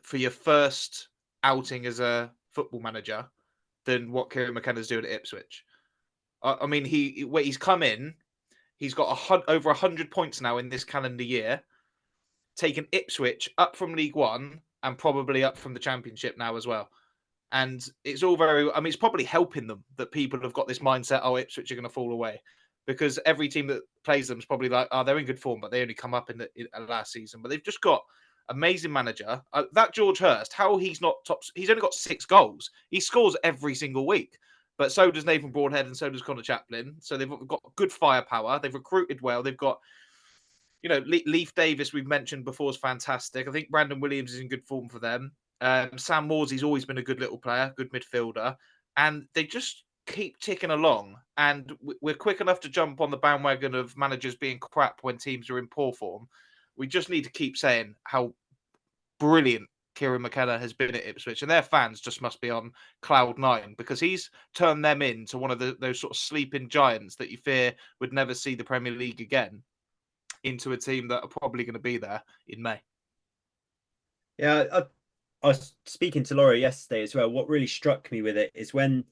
for your first outing as a football manager than what Kieran McKenna's doing at Ipswich. I mean, he's come in, he's got over 100 points now in this calendar year, taken Ipswich up from League One and probably up from the Championship now as well. And it's all it's probably helping them that people have got this mindset, oh, Ipswich are going to fall away. Because every team that plays them is probably like, oh, they're in good form, but they only come up in last season. But they've just got amazing manager. That George Hurst, how he's not top, he's only got 6 goals. He scores every single week. But so does Nathan Broadhead and so does Connor Chaplin. So they've got good firepower. They've recruited well. They've got, Leif Davis, we've mentioned before, is fantastic. I think Brandon Williams is in good form for them. Sam Morsey's always been a good little player, good midfielder. And they just keep ticking along. And we're quick enough to jump on the bandwagon of managers being crap when teams are in poor form. We just need to keep saying how brilliant Kieran McKenna has been at Ipswich, and their fans just must be on cloud 9 because he's turned them into one of those sort of sleeping giants that you fear would never see the Premier League again, into a team that are probably going to be there in May. Yeah, I was speaking to Laura yesterday as well. What really struck me with it is when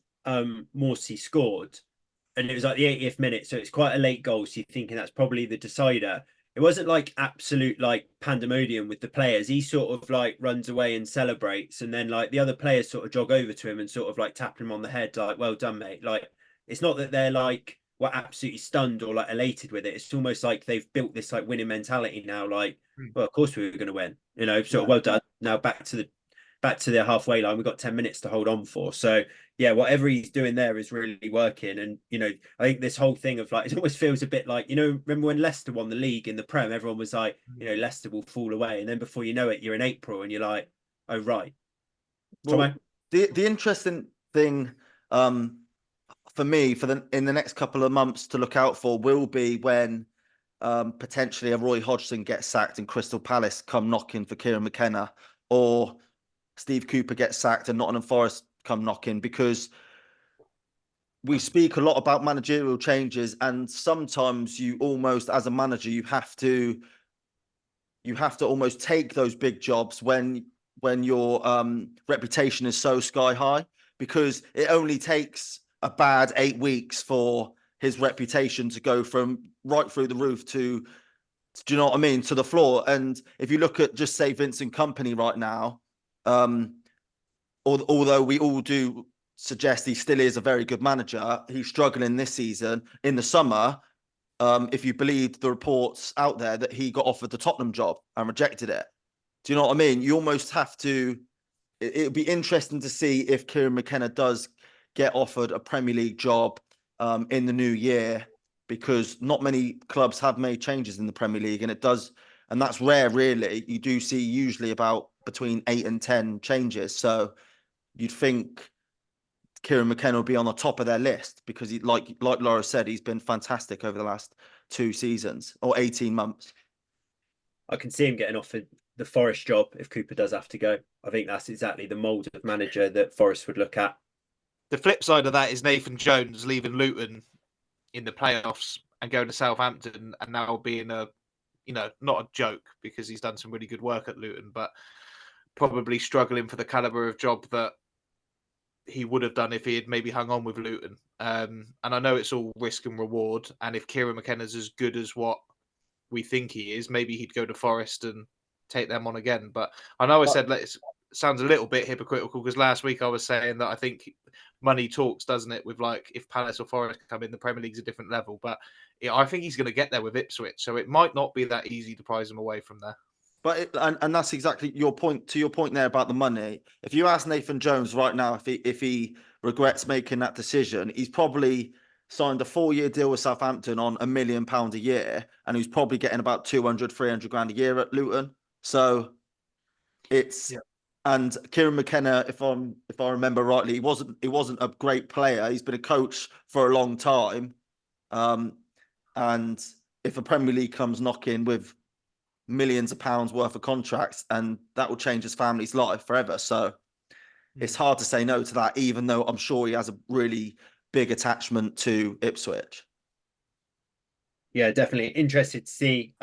Morsey scored, and it was like the 80th minute, so it's quite a late goal, so you're thinking that's probably the decider. It wasn't like absolute like pandemonium with the players. He sort of like runs away and celebrates, and then like the other players sort of jog over to him and sort of like tap him on the head, like, well done, mate. Like, it's not that they're like were absolutely stunned or like elated with it. It's almost like they've built this like winning mentality now, like, well, of course we were going to win, sort of well done. Now back to the halfway line. We've got 10 minutes to hold on for. So yeah, whatever he's doing there is really working. And I think this whole thing of like, it almost feels a bit like, remember when Leicester won the league in the Prem, everyone was like, Leicester will fall away, and then before you know it, you're in April and you're like, oh right. Well, the interesting thing for me in the next couple of months to look out for will be when potentially a Roy Hodgson gets sacked and Crystal Palace come knocking for Kieran McKenna, or Steve Cooper gets sacked and Nottingham Forest come knocking, because we speak a lot about managerial changes, and sometimes you almost, as a manager, you have to almost take those big jobs when your reputation is so sky high, because it only takes a bad 8 weeks for his reputation to go from right through the roof to, do you know what I mean, to the floor. And if you look at just say Vincent Kompany right now, although we all do suggest he still is a very good manager, he's struggling this season. In the summer, if you believe the reports out there, that he got offered the Tottenham job and rejected it. Do you know what I mean? You almost have to. It'll be interesting to see if Kieran McKenna does get offered a Premier League job in the new year, because not many clubs have made changes in the Premier League, and that's rare, really. You do see usually about between 8 and 10 changes. So you'd think Kieran McKenna will be on the top of their list, because like Laura said, he's been fantastic over the last 2 seasons or 18 months. I can see him getting offered the Forest job if Cooper does have to go. I think that's exactly the mould of manager that Forest would look at. The flip side of that is Nathan Jones leaving Luton in the playoffs and going to Southampton, and now being a, not a joke, because he's done some really good work at Luton, but probably struggling for the caliber of job that he would have done if he had maybe hung on with Luton. And I know it's all risk and reward. And if Kieran McKenna's as good as what we think he is, maybe he'd go to Forest and take them on again. But I know I said it sounds a little bit hypocritical, because last week I was saying that I think money talks, doesn't it? With like, if Palace or Forest come in, the Premier League's a different level. But I think he's going to get there with Ipswich, so it might not be that easy to prize him away from there. But and that's exactly your point. To your point there about the money, if you ask Nathan Jones right now if he regrets making that decision, he's probably signed a 4-year deal with Southampton on £1 million a year, and he's probably getting about 200-300 grand a year at Luton. So it's and Kieran McKenna, if I remember rightly, he wasn't a great player. He's been a coach for a long time, and if a Premier League comes knocking with millions of pounds worth of contracts, and that will change his family's life forever. So it's hard to say no to that, even though I'm sure he has a really big attachment to Ipswich. Yeah, definitely interested to see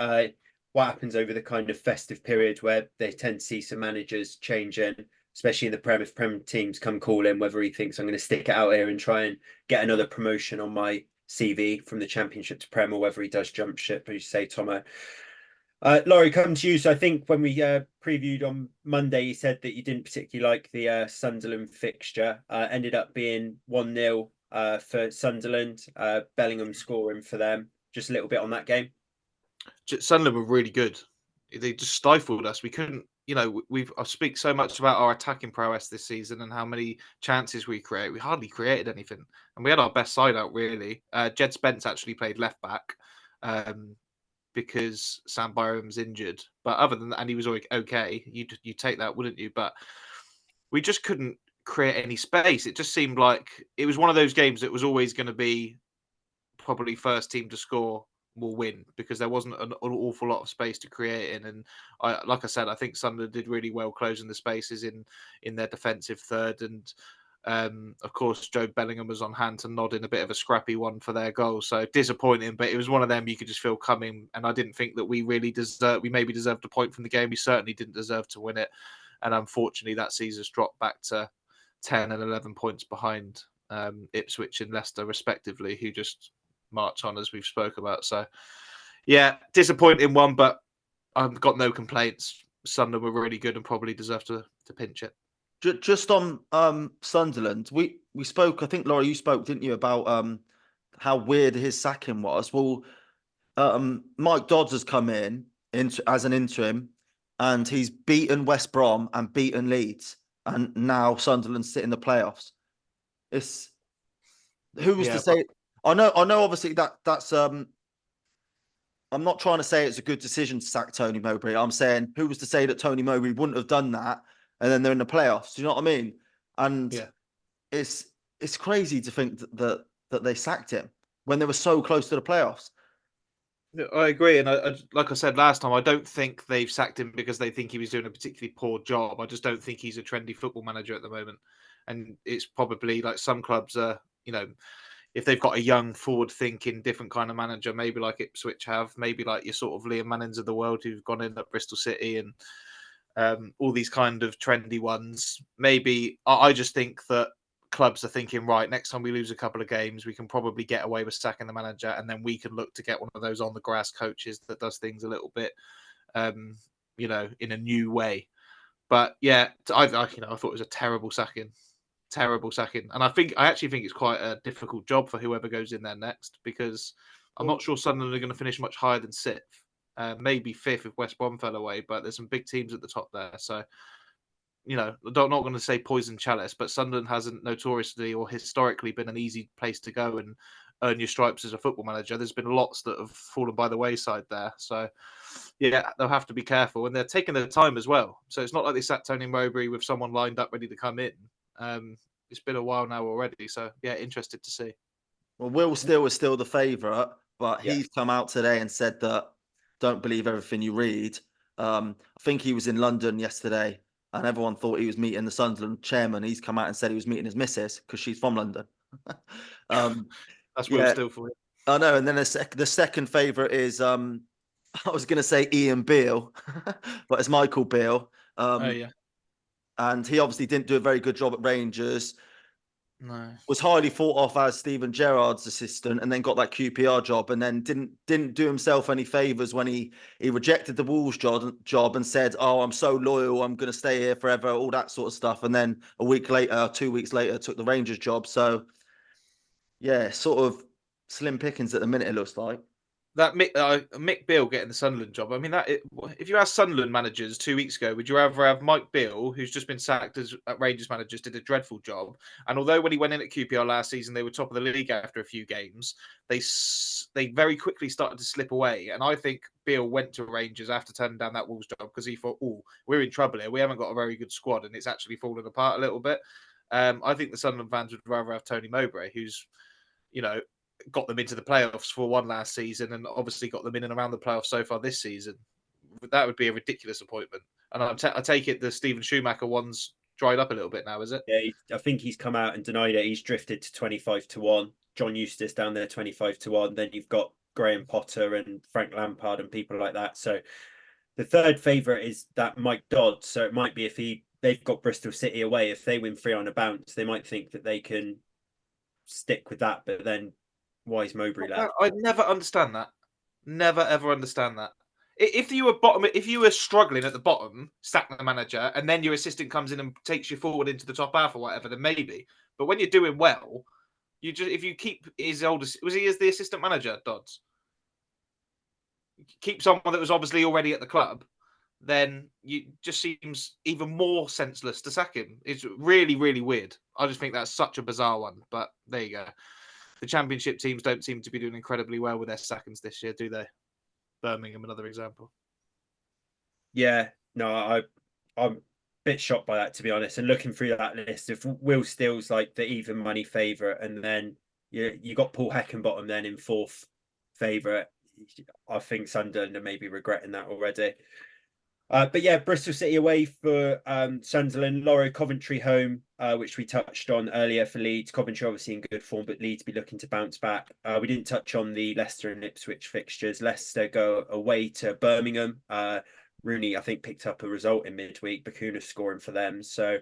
what happens over the kind of festive period, where they tend to see some managers changing, especially in the Prem. If Prem teams come calling, whether he thinks I'm going to stick it out here and try and get another promotion on my CV from the Championship to Prem, or whether he does jump ship, as you say, Tomo. Laurie, come to you. So I think when we previewed on Monday, you said that you didn't particularly like the Sunderland fixture. Ended up being 1-0 for Sunderland. Bellingham scoring for them. Just a little bit on that game. Sunderland were really good. They just stifled us. We couldn't, I speak so much about our attacking prowess this season and how many chances we create. We hardly created anything. And we had our best side out, really. Jed Spence actually played left back. Because Sam Byram's injured. But other than that, and he was okay, you take that, wouldn't you? But we just couldn't create any space. It just seemed like it was one of those games that was always going to be probably first team to score will win, because there wasn't an awful lot of space to create in. And like I said, I think Sunderland did really well closing the spaces in their defensive third. And of course, Joe Bellingham was on hand to nod in a bit of a scrappy one for their goal. So disappointing, but it was one of them you could just feel coming. And I didn't think that we really we maybe deserved a point from the game. We certainly didn't deserve to win it. And unfortunately, that sees us drop back to 10 and 11 points behind Ipswich and Leicester, respectively, who just march on, as we've spoke about. So, yeah, disappointing one, but I've got no complaints. Sunderland were really good and probably deserve to pinch it. Just on Sunderland, we spoke. I think Laura, you spoke, didn't you, about how weird his sacking was? Well, Mike Dodds has come in as an interim, and he's beaten West Brom and beaten Leeds, and now Sunderland sit in the playoffs. It's who's to say? I know. Obviously, that's. I'm not trying to say it's a good decision to sack Tony Mowbray. I'm saying who was to say that Tony Mowbray wouldn't have done that, and then they're in the playoffs. Do you know what I mean? And it's crazy to think that they sacked him when they were so close to the playoffs. I agree, and I, like I said last time, I don't think they've sacked him because they think he was doing a particularly poor job. I just don't think he's a trendy football manager at the moment, and it's probably like some clubs are, if they've got a young, forward-thinking, different kind of manager, maybe like Ipswich have, maybe like your sort of Liam Mannings of the world who've gone in at Bristol City and all these kind of trendy ones. Maybe I just think that clubs are thinking, right, next time we lose a couple of games, we can probably get away with sacking the manager, and then we can look to get one of those on-the-grass coaches that does things a little bit, in a new way. But yeah, I thought it was a terrible sacking. And I actually think it's quite a difficult job for whoever goes in there next, because I'm not sure Sunderland are going to finish much higher than 6th. maybe fifth if West Brom fell away, but there's some big teams at the top there. So, not going to say poison chalice, but Sunderland hasn't notoriously or historically been an easy place to go and earn your stripes as a football manager. There's been lots that have fallen by the wayside there. So, yeah, they'll have to be careful. And they're taking their time as well. So it's not like they sat Tony Mowbray with someone lined up ready to come in. It's been a while now already. So, yeah, interested to see. Well, Will Steele is still the favourite, but he's come out today and said that don't believe everything you read. I think he was in London yesterday and everyone thought he was meeting the Sunderland chairman. He's come out and said he was meeting his missus because she's from London. That's Will Steele for you. I know. And then the second favourite is, I was going to say Ian Beale, but it's Michael Beale. And he obviously didn't do a very good job at Rangers. No. Was highly thought of as Steven Gerrard's assistant and then got that QPR job and then didn't do himself any favours when he rejected the Wolves job and said, oh, I'm so loyal, I'm going to stay here forever, all that sort of stuff. And then 2 weeks later, took the Rangers job. So, yeah, sort of slim pickings at the minute, it looks like. That Mick Beale getting the Sunderland job. I mean, if you asked Sunderland managers 2 weeks ago, would you rather have Mike Beale, who's just been sacked as Rangers managers, did a dreadful job, and although when he went in at QPR last season, they were top of the league after a few games, they very quickly started to slip away. And I think Beale went to Rangers after turning down that Wolves job because he thought, oh, we're in trouble here. We haven't got a very good squad, and it's actually fallen apart a little bit. I think the Sunderland fans would rather have Tony Mowbray, who's, got them into the playoffs for one last season and obviously got them in and around the playoffs so far this season. That would be a ridiculous appointment. And I take it the Steven Schumacher one's dried up a little bit now, is it? Yeah, I think he's come out and denied it. He's drifted to 25-1. John Eustace down there 25-1. Then you've got Graham Potter and Frank Lampard and people like that. So the third favourite is that Mike Dodds. So it might be if they've got Bristol City away, if they win 3 on a bounce, they might think that they can stick with that. But then why is Mowbray left? I never understand that. Never ever understand that. If you were struggling at the bottom, sack the manager, and then your assistant comes in and takes you forward into the top half or whatever, then maybe. But when you're doing well, if you keep his oldest, was he as the assistant manager, Dodds? Keep someone that was obviously already at the club, then it just seems even more senseless to sack him. It's really, really weird. I just think that's such a bizarre one. But there you go. The Championship teams don't seem to be doing incredibly well with their sackings this year, do they? Birmingham, another example. Yeah, no, I'm a bit shocked by that, to be honest. And looking through that list, if Will Steele's like the even money favourite, and then you got Paul Heckingbottom then in fourth favourite, I think Sunderland are maybe regretting that already. But yeah, Bristol City away for Sunderland, Loro Coventry home, which we touched on earlier for Leeds. Coventry obviously in good form, but Leeds be looking to bounce back. We didn't touch on the Leicester and Ipswich fixtures. Leicester go away to Birmingham. Rooney, I think, picked up a result in midweek. Bakuna scoring for them. So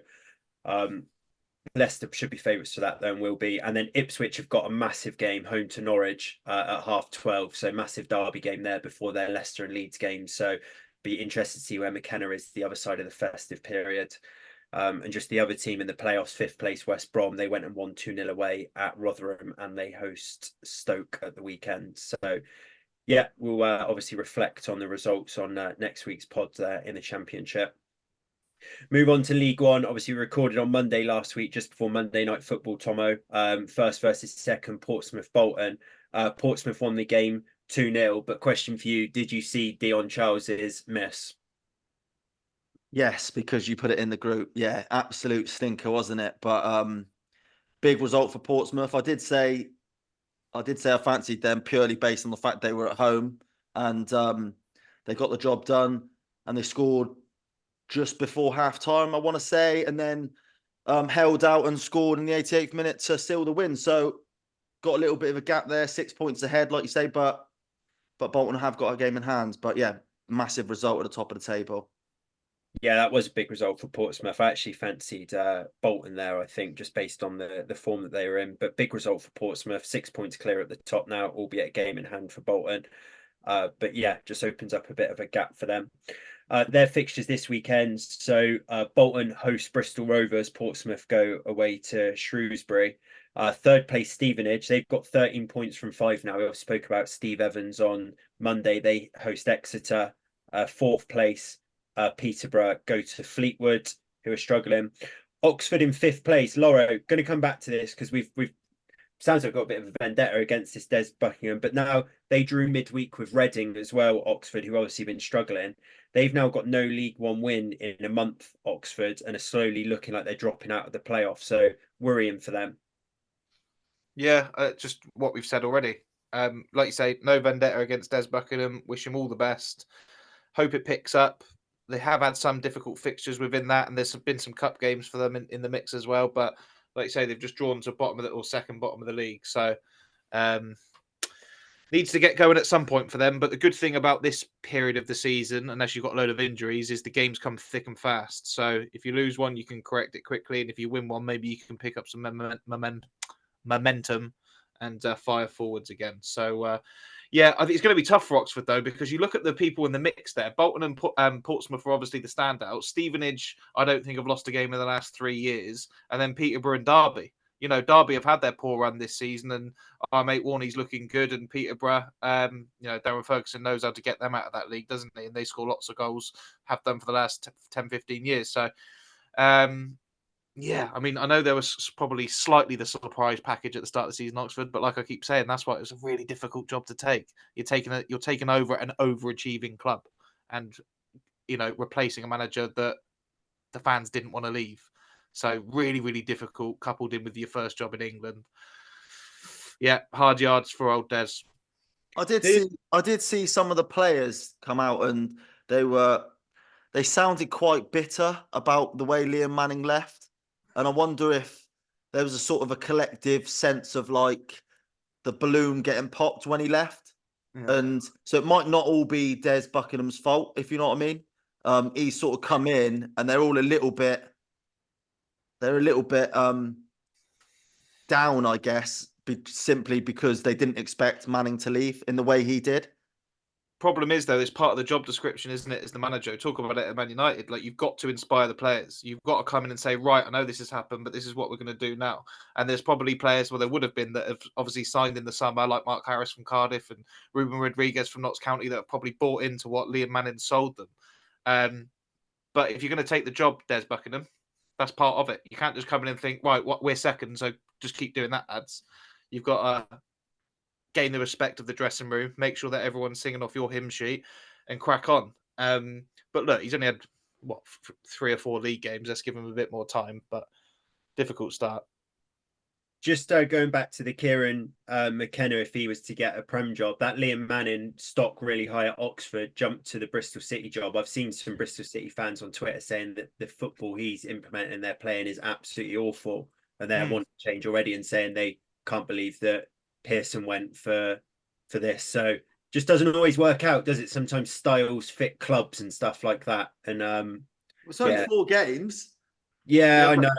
Leicester should be favourites for that, though, and will be. And then Ipswich have got a massive game home to Norwich at 12:30. So massive derby game there before their Leicester and Leeds games. So be interested to see where McKenna is the other side of the festive period. And just the other team in the playoffs, fifth place West Brom, they went and won 2-0 away at Rotherham and they host Stoke at the weekend. So yeah, we'll obviously reflect on the results on next week's pod there in the Championship. Move on to League One. Obviously, we recorded on Monday last week, just before Monday Night Football, Tomo. First versus second, Portsmouth-Bolton. Portsmouth won the game 2-0, but question for you, did you see Dion Charles's miss? Yes, because you put it in the group. Yeah, absolute stinker, wasn't it? But big result for Portsmouth. I did say I fancied them purely based on the fact they were at home and they got the job done and they scored just before half time, I want to say, and then held out and scored in the 88th minute to seal the win. So got a little bit of a gap there, 6 points ahead, like you say, but Bolton have got a game in hand. But yeah, massive result at the top of the table. Yeah, that was a big result for Portsmouth. I actually fancied Bolton there, I think, just based on the form that they were in. But big result for Portsmouth, 6 points clear at the top now, albeit a game in hand for Bolton. But yeah, just opens up a bit of a gap for them. Their fixtures this weekend. So Bolton host Bristol Rovers, Portsmouth go away to Shrewsbury. Third place Stevenage. They've got 13 points from 5 now. We spoke about Steve Evans on Monday. They host Exeter. Fourth place Peterborough go to Fleetwood, who are struggling. Oxford in 5th place. Lauro, going to come back to this because we've sounds like we've got a bit of a vendetta against this Des Buckingham, but now they drew midweek with Reading as well, Oxford, who obviously been struggling. They've now got no League One win in a month, Oxford, and are slowly looking like they're dropping out of the playoff. So worrying for them. Yeah, just what we've said already. Like you say, no vendetta against Des Buckingham. Wish him all the best. Hope it picks up. They have had some difficult fixtures within that, and there's been some cup games for them in the mix as well. But like you say, they've just drawn to bottom of the, or second bottom of the league. So needs to get going at some point for them. But the good thing about this period of the season, unless you've got a load of injuries, is the games come thick and fast. So if you lose one, you can correct it quickly. And if you win one, maybe you can pick up some momentum and fire forwards again. So, yeah, I think it's going to be tough for Oxford, though, because you look at the people in the mix there. Bolton and Portsmouth are obviously the standouts. Stevenage, I don't think have lost a game in the last 3 years. And then Peterborough and Derby. You know, Derby have had their poor run this season, and our mate Warney's looking good. And Peterborough, you know, Darren Ferguson knows how to get them out of that league, doesn't he? And they score lots of goals, have done for the last 10, 15 years. So, yeah, I mean, I know there was probably slightly the surprise package at the start of the season, Oxford, but like I keep saying, that's why it was a really difficult job to take. You're taking over an overachieving club, and you know, replacing a manager that the fans didn't want to leave. So really, really difficult, coupled in with your first job in England. Yeah, hard yards for old Des. I did see some of the players come out, and they sounded quite bitter about the way Liam Manning left. And I wonder if there was a sort of a collective sense of like the balloon getting popped when he left. Yeah. And so it might not all be Des Buckingham's fault, if you know what I mean. He's sort of come in and they're a little bit down, I guess, simply because they didn't expect Manning to leave in the way he did. Problem is, though, it's part of the job description, isn't it? As the manager, talk about it at Man United. Like, you've got to inspire the players. You've got to come in and say, right, I know this has happened, but this is what we're going to do now. And there's probably players, well, there would have been that have obviously signed in the summer, like Mark Harris from Cardiff and Ruben Rodriguez from Notts County, that have probably bought into what Liam Manning sold them. But if you're going to take the job, Des Buckingham, that's part of it. You can't just come in and think, right, we're second, so just keep doing that, lads. You've got to gain the respect of the dressing room, make sure that everyone's singing off your hymn sheet, and crack on. But look, he's only had 3 or 4 league games. Let's give him a bit more time, but difficult start. Just going back to the Kieran McKenna, if he was to get a Prem job, that Liam Manning stock really high at Oxford jumped to the Bristol City job. I've seen some Bristol City fans on Twitter saying that the football he's implementing, they're playing, is absolutely awful, and they're wanting to change already, and saying they can't believe that Pearson went for this. So just doesn't always work out, does it? Sometimes styles fit clubs and stuff like that. And it's only 4 games. Yeah, I know.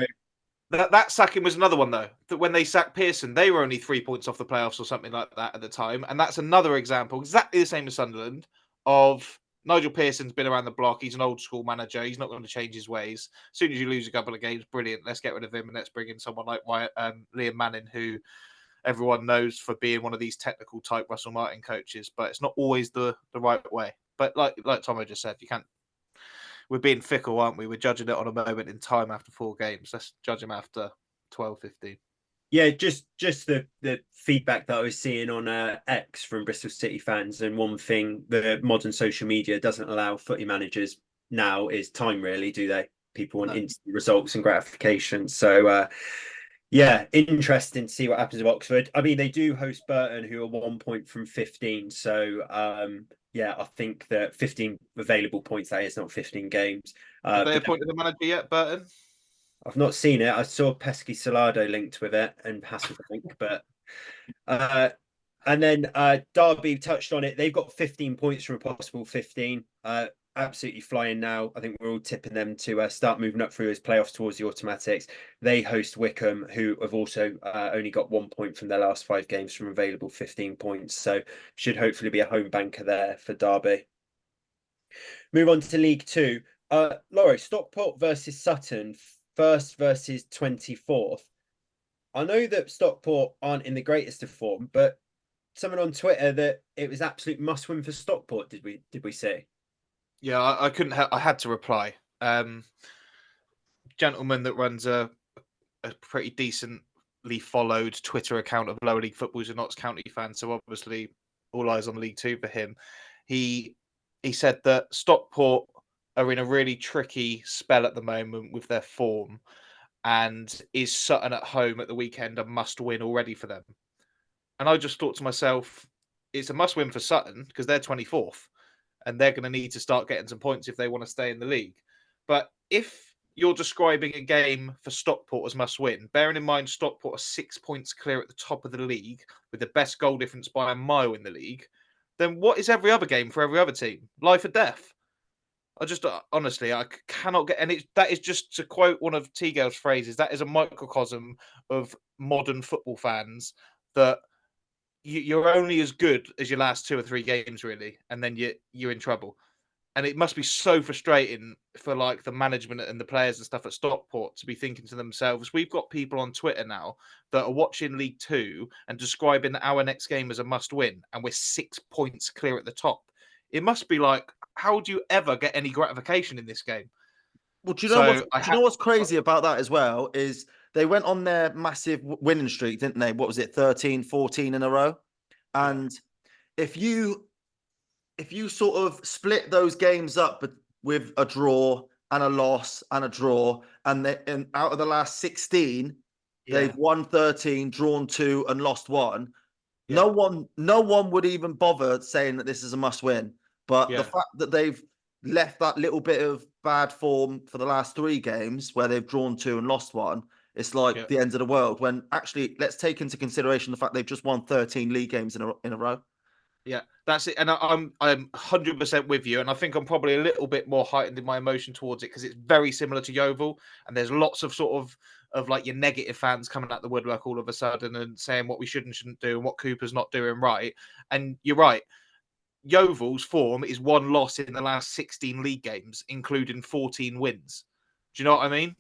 That sacking was another one, though. That when they sacked Pearson, they were only 3 points off the playoffs or something like that at the time. And that's another example, exactly the same as Sunderland, of Nigel Pearson's been around the block. He's an old school manager. He's not going to change his ways. As soon as you lose a couple of games, brilliant. Let's get rid of him and let's bring in someone like Liam Manning, who everyone knows for being one of these technical type Russell Martin coaches. But it's not always the right way. But like Tomo just said, you can't. We're being fickle, aren't we? We're judging it on a moment in time after 4 games. Let's judge him after 12, 15. Yeah, just the feedback that I was seeing on X from Bristol City fans, and one thing the modern social media doesn't allow footy managers now is time, really, do they? People want instant results and gratification. So, yeah, interesting to see what happens with Oxford. I mean, they do host Burton, who are 1 point from 15. So, yeah, I think that 15 available points, that is, not 15 games. Have they appointed the manager yet, Burton? I've not seen it. I saw Pesky Salado linked with it and Hassel, I think, but and then Derby touched on it. They've got 15 points from a possible 15. Absolutely flying now. I think we're all tipping them to start moving up through as playoffs towards the automatics. They host Wickham, who have also only got 1 point from their last 5 games from available 15 points. So should hopefully be a home banker there for Derby. Move on to League Two. Laurie, Stockport versus Sutton, first versus 24th. I know that Stockport aren't in the greatest of form, but someone on Twitter that it was absolute must win for Stockport. Did we say? Yeah, I couldn't. I had to reply. Gentleman that runs a pretty decently followed Twitter account of lower league football is a Notts County fan, so obviously all eyes on League Two for him. He said that Stockport are in a really tricky spell at the moment with their form, and is Sutton at home at the weekend a must win already for them? And I just thought to myself, it's a must win for Sutton because they're 24th and they're going to need to start getting some points if they want to stay in the league. But if you're describing a game for Stockport as must win, bearing in mind Stockport are 6 points clear at the top of the league with the best goal difference by a mile in the league, then what is every other game for every other team? Life or death? I just honestly, I cannot get, and that is just to quote one of T-Girl's phrases. That is a microcosm of modern football fans that you're only as good as your last 2 or 3 games, really, and then you're in trouble. And it must be so frustrating for like the management and the players and stuff at Stockport to be thinking to themselves, we've got people on Twitter now that are watching League Two and describing our next game as a must win, and we're 6 points clear at the top. It must be like, how do you ever get any gratification in this game? Well, do you know So what's crazy about that as well is they went on their massive winning streak, didn't they? What was it, 13, 14 in a row? And if you sort of split those games up with a draw and a loss and a draw, and out of the last 16, they've won 13, drawn 2, and lost 1. Yeah. No one would even bother saying that this is a must win. But the fact that they've left that little bit of bad form for the last 3 games where they've drawn 2 and lost 1, it's like the end of the world. When actually, let's take into consideration the fact they've just won 13 league games in a row. Yeah, that's it. And I'm 100% with you. And I think I'm probably a little bit more heightened in my emotion towards it because it's very similar to Yeovil. And there's lots of sort of like your negative fans coming out the woodwork all of a sudden and saying what we should and shouldn't do and what Cooper's not doing right. And you're right. Yeovil's form is 1 loss in the last 16 league games, including 14 wins. Do you know what I mean?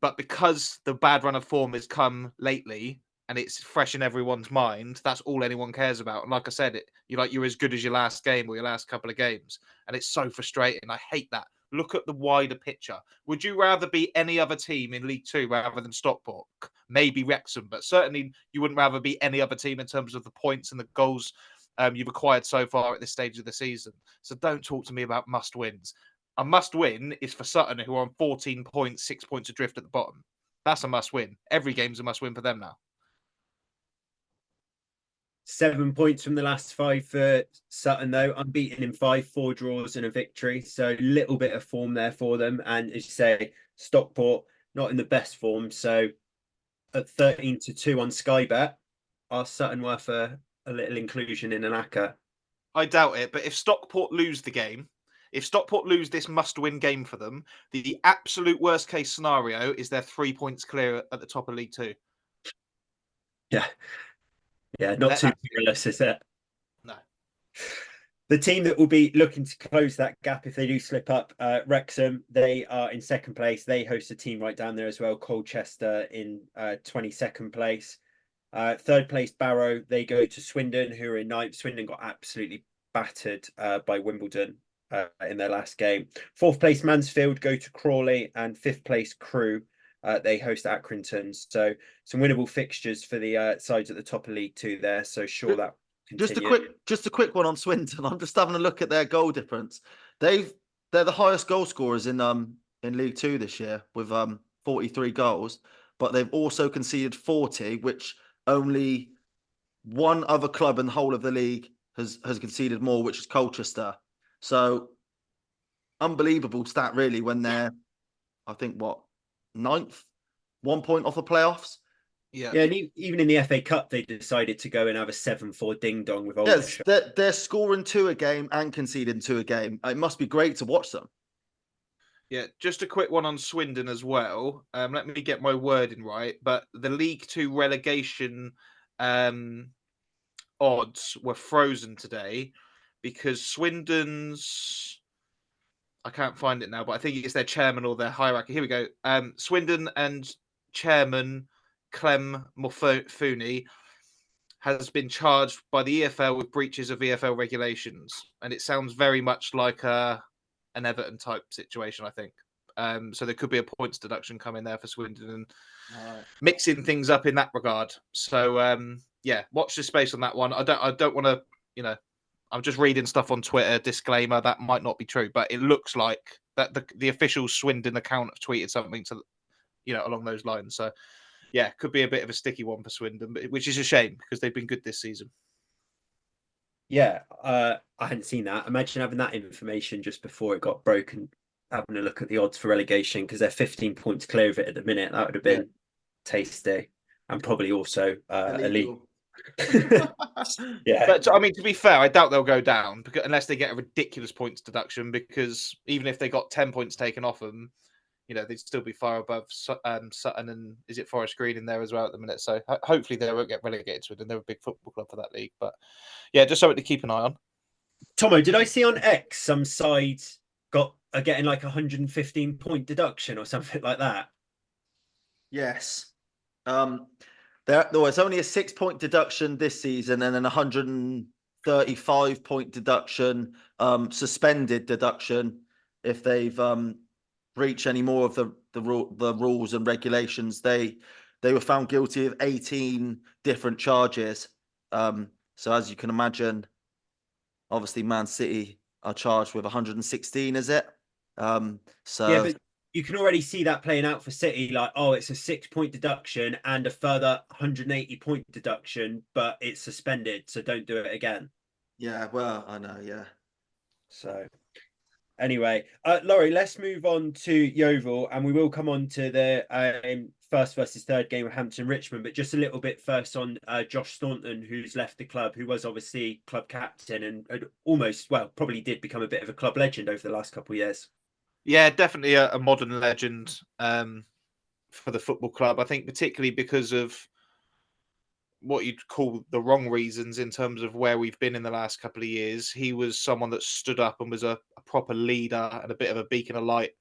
But because the bad run of form has come lately and it's fresh in everyone's mind, that's all anyone cares about. And like I said, you're as good as your last game or your last couple of games. And it's so frustrating. I hate that. Look at the wider picture. Would you rather be any other team in League Two rather than Stockport? Maybe Wrexham, but certainly you wouldn't rather be any other team in terms of the points and the goals you've acquired so far at this stage of the season. So don't talk to me about must wins. A must win is for Sutton, who are on 14 points, 6 points adrift at the bottom. That's a must win. Every game's a must win for them now. 7 points from the last 5 for Sutton, though. Unbeaten in 5, 4 draws and a victory. So a little bit of form there for them. And as you say, Stockport not in the best form. So at 13-2 on Sky Bet, are Sutton worth a little inclusion in an ACCA? I doubt it. But if Stockport lose the game, if Stockport lose this must-win game for them, the absolute worst-case scenario is they're 3 points clear at the top of League Two. Yeah, not too perilous, is it? No. The team that will be looking to close that gap if they do slip up, Wrexham, they are in 2nd place. They host a team right down there as well, Colchester in 22nd place. 3rd place, Barrow, they go to Swindon, who are in 9th. Swindon got absolutely battered by Wimbledon in their last game. 4th place, Mansfield, go to Crawley, and 5th place, Crewe. They host Accrington. So some winnable fixtures for the sides at the top of League Two there. So sure that continue. Just a quick one on Swindon. I'm just having a look at their goal difference. They're the highest goal scorers in League Two this year with 43 goals, but they've also conceded 40, which only one other club in the whole of the league has conceded more, which is Colchester. So unbelievable stat, really, when they're, I think, 9th, 1 point off the playoffs. Yeah, and even in the FA Cup, they decided to go and have a 7-4 ding dong with Aldershot. Yes, they're scoring 2 a game and conceding 2 a game. It must be great to watch them. Yeah, just a quick one on Swindon as well. Let me get my wording right. But the League Two relegation odds were frozen today because Swindon's I can't find it now, but I think it's their chairman or their hierarchy. Here we go. Swindon and chairman Clem Morfuni has been charged by the EFL with breaches of EFL regulations, and it sounds very much like an Everton type situation, I think. So there could be a points deduction coming there for Swindon and mixing things up in that regard. So watch the space on that one. I don't want to, I'm just reading stuff on Twitter. Disclaimer, that might not be true, but it looks like that the official Swindon account have tweeted something to, along those lines. So yeah, could be a bit of a sticky one for Swindon, which is a shame because they've been good this season. Yeah, I hadn't seen that. Imagine having that information just before it got broken, having a look at the odds for relegation because they're 15 points clear of it at the minute. That would have been tasty and probably also elite. Yeah, but I mean, to be fair, I doubt they'll go down unless they get a ridiculous points deduction. Because even if they got 10 points taken off them, they'd still be far above Sutton and is it Forest Green in there as well at the minute. So hopefully they won't get relegated to it, and they're a big football club for that league. But yeah, just something to keep an eye on. Tomo, did I see on X some sides are getting like 115 point deduction or something like that? Yes. There was only a 6 point deduction this season, and then 135 point deduction, suspended deduction if they've breached any more of the rules and regulations. They were found guilty of 18 different charges. So as you can imagine, obviously Man City are charged with 116, is it? Yeah, but you can already see that playing out for City. Like, it's a 6 point deduction and a further 180 point deduction, but it's suspended, so don't do it again. Yeah, well, I know, yeah. So anyway, Laurie, let's move on to Yeovil, and we will come on to the first versus third game of Hampton Richmond, but just a little bit first on Josh Staunton, who's left the club, who was obviously club captain and had probably did become a bit of a club legend over the last couple of years. Yeah, definitely a modern legend for the football club. I think particularly because of what you'd call the wrong reasons in terms of where we've been in the last couple of years. He was someone that stood up and was a proper leader and a bit of a beacon of light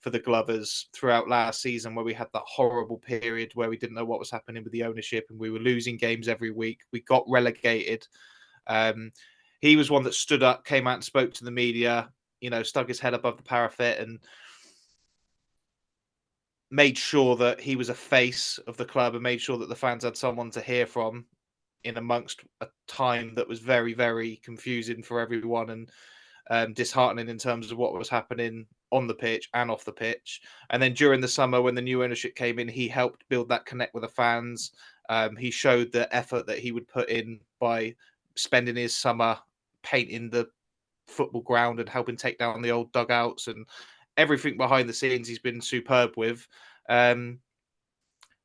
for the Glovers throughout last season, where we had that horrible period where we didn't know what was happening with the ownership and we were losing games every week. We got relegated. He was one that stood up, came out and spoke to the media, stuck his head above the parapet and made sure that he was a face of the club and made sure that the fans had someone to hear from in amongst a time that was very, very confusing for everyone and disheartening in terms of what was happening on the pitch and off the pitch. And then during the summer, when the new ownership came in, he helped build that connect with the fans. He showed the effort that he would put in by spending his summer painting the football ground and helping take down the old dugouts and everything behind the scenes. He's been superb with. And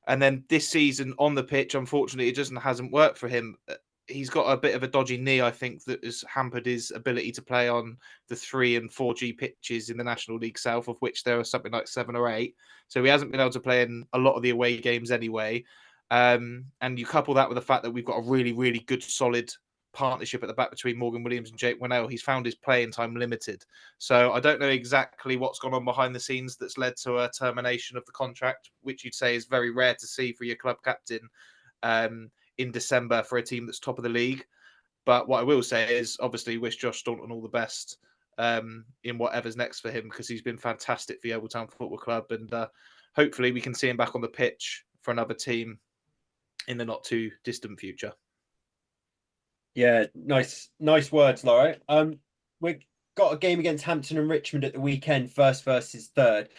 then this season on the pitch, unfortunately, it hasn't worked for him. He's got a bit of a dodgy knee, I think, that has hampered his ability to play on the 3 and 4G pitches in the National League South, of which there are something like 7 or 8. So he hasn't been able to play in a lot of the away games anyway. And you couple that with the fact that we've got a really, really good, solid partnership at the back between Morgan Williams and Jake Winnell. He's found his playing time limited. So I don't know exactly what's gone on behind the scenes that's led to a termination of the contract, which you'd say is very rare to see for your club captain in December for a team that's top of the league. But what I will say is obviously wish Josh Staunton all the best in whatever's next for him, because he's been fantastic for Yeovil Town Football Club, and hopefully we can see him back on the pitch for another team in the not too distant future. Yeah, nice words, Laurie. We've got a game against Hampton and Richmond at the weekend, first versus third.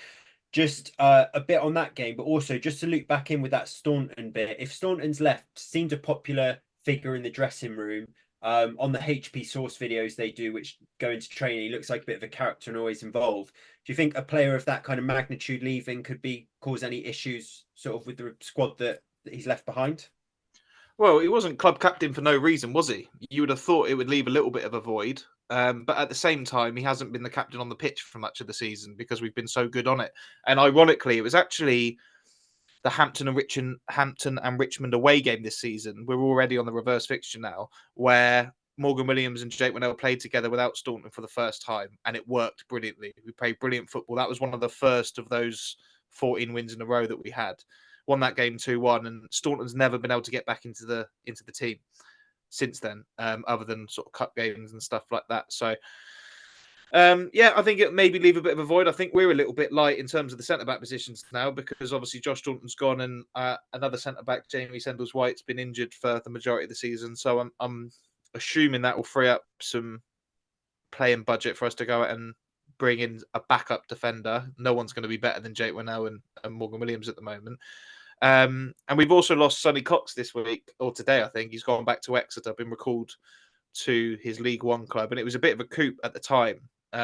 Just a bit on that game, but also just to loop back in with that Staunton bit. If Staunton's left, seemed a popular figure in the dressing room. On the HP Source videos they do, which go into training, he looks like a bit of a character and always involved. Do you think a player of that kind of magnitude leaving could cause any issues sort of with the squad that he's left behind? Well, he wasn't club captain for no reason, was he? You would have thought it would leave a little bit of a void. But at the same time, he hasn't been the captain on the pitch for much of the season because we've been so good on it. And ironically, it was actually the Hampton and Richmond away game this season. We're already on the reverse fixture now, where Morgan Williams and Jake Winnell played together without Staunton for the first time, and it worked brilliantly. We played brilliant football. That was one of the first of those 14 wins in a row that we had. Won that game 2-1, and Staunton's never been able to get back into the team since then, other than sort of cup games and stuff like that. So, I think it maybe leave a bit of a void. I think we're a little bit light in terms of the centre-back positions now, because obviously Josh Staunton's gone, and another centre-back, Jamie Sendles-White's been injured for the majority of the season. So I'm assuming that will free up some playing budget for us to go out and bring in a backup defender. No one's going to be better than Jake Winnell and Morgan Williams at the moment. And we've also lost Sonny Cox this week, or today, I think. He's gone back to Exeter, been recalled to his League One club. And it was a bit of a coup at the time.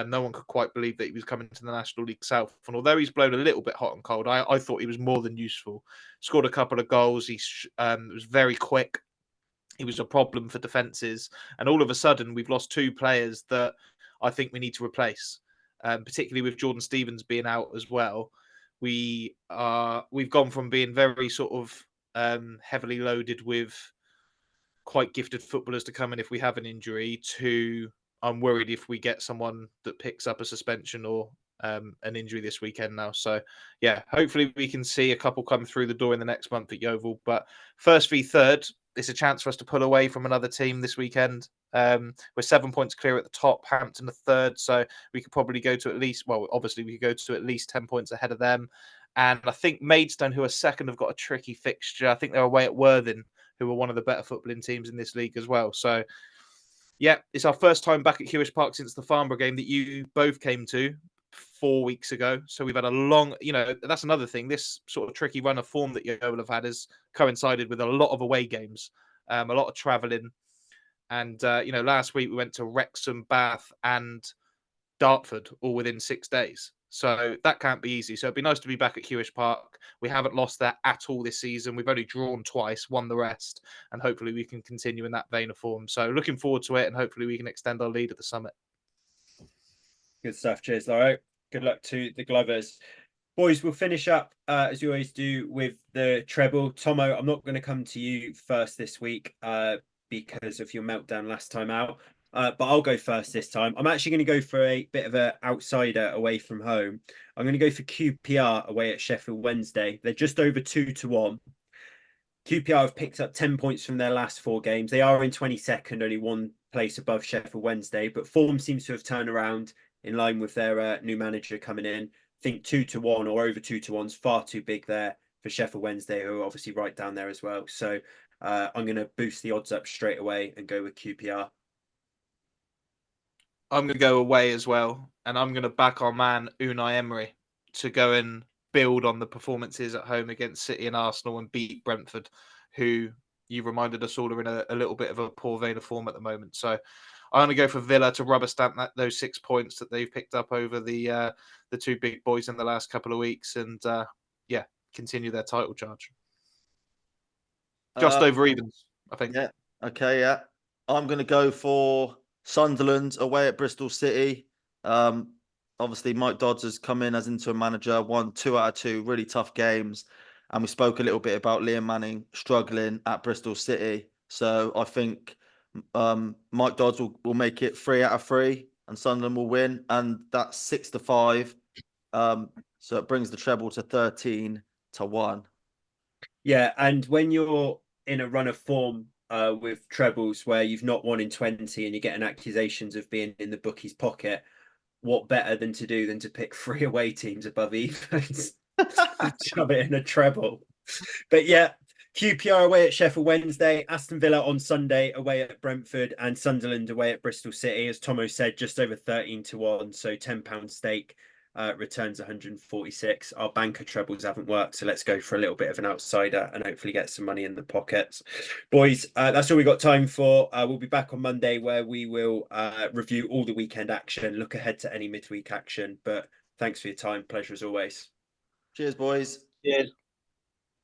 No one could quite believe that he was coming to the National League South. And although he's blown a little bit hot and cold, I thought he was more than useful. Scored a couple of goals. He was very quick. He was a problem for defences. And all of a sudden, we've lost two players that I think we need to replace, particularly with Jordan Stevens being out as well. We've gone from being very sort of heavily loaded with quite gifted footballers to come in if we have an injury, to I'm worried if we get someone that picks up a suspension or an injury this weekend now. So, yeah, hopefully we can see a couple come through the door in the next month at Yeovil. But first v third, it's a chance for us to pull away from another team this weekend. We're 7 points clear at the top, Hampton a third, so we could probably go to at least, well, obviously we could go to at least 10 points ahead of them. And I think Maidstone, who are second, have got a tricky fixture. I think they're away at Worthing, who are one of the better footballing teams in this league as well. So, yeah, it's our first time back at Hewish Park since the Farnborough game that you both came to 4 weeks ago. So we've had a long, that's another thing. This sort of tricky run of form that Yeovil have had has coincided with a lot of away games, a lot of travelling. And, last week we went to Wrexham, Bath and Dartford all within 6 days. So that can't be easy. So it'd be nice to be back at Hewish Park. We haven't lost that at all this season. We've only drawn twice, won the rest, and hopefully we can continue in that vein of form. So looking forward to it, and hopefully we can extend our lead at the summit. Good stuff. Cheers, Lauro. Good luck to the Glovers. Boys, we'll finish up, as you always do, with the treble. Tomo, I'm not going to come to you first this week because of your meltdown last time out. But I'll go first this time. I'm actually going to go for a bit of an outsider away from home. I'm going to go for QPR away at Sheffield Wednesday. They're just over 2-1. QPR have picked up 10 points from their last 4 games. They are in 22nd, only 1 place above Sheffield Wednesday, but form seems to have turned around in line with their new manager coming in. I think 2-1 or over 2-1 is far too big there for Sheffield Wednesday, who are obviously right down there as well. So I'm going to boost the odds up straight away and go with QPR. I'm going to go away as well, and I'm going to back our man Unai Emery to go and build on the performances at home against City and Arsenal and beat Brentford, who you reminded us all are in a little bit of a poor vein of form at the moment. So I'm going to go for Villa to rubber stamp those 6 points that they've picked up over the 2 big boys in the last couple of weeks, and continue their title charge. Just over evens, I think. Yeah. Okay. Yeah. I'm going to go for Sunderland away at Bristol City. Obviously, Mike Dodds has come in as interim manager, won 2 out of 2 really tough games. And we spoke a little bit about Liam Manning struggling at Bristol City. So I think Mike Dodds will make it 3 out of 3 and Sunderland will win. And that's 6-5. So it brings the treble to 13-1. Yeah, and when you're in a run of form with trebles where you've not won in 20 and you're getting accusations of being in the bookie's pocket, what better than to pick 3 away teams above evens? Shove it in a treble. But yeah, QPR away at Sheffield Wednesday, Aston Villa on Sunday away at Brentford, and Sunderland away at Bristol City. As Tomo said, just over 13-1, so £10 stake. Returns 146. Our banker trebles haven't worked, so let's go for a little bit of an outsider and hopefully get some money in the pockets. Boys, that's all we got time for. We'll be back on Monday where we will review all the weekend action, look ahead to any midweek action. But thanks for your time. Pleasure as always. Cheers, boys. Cheers.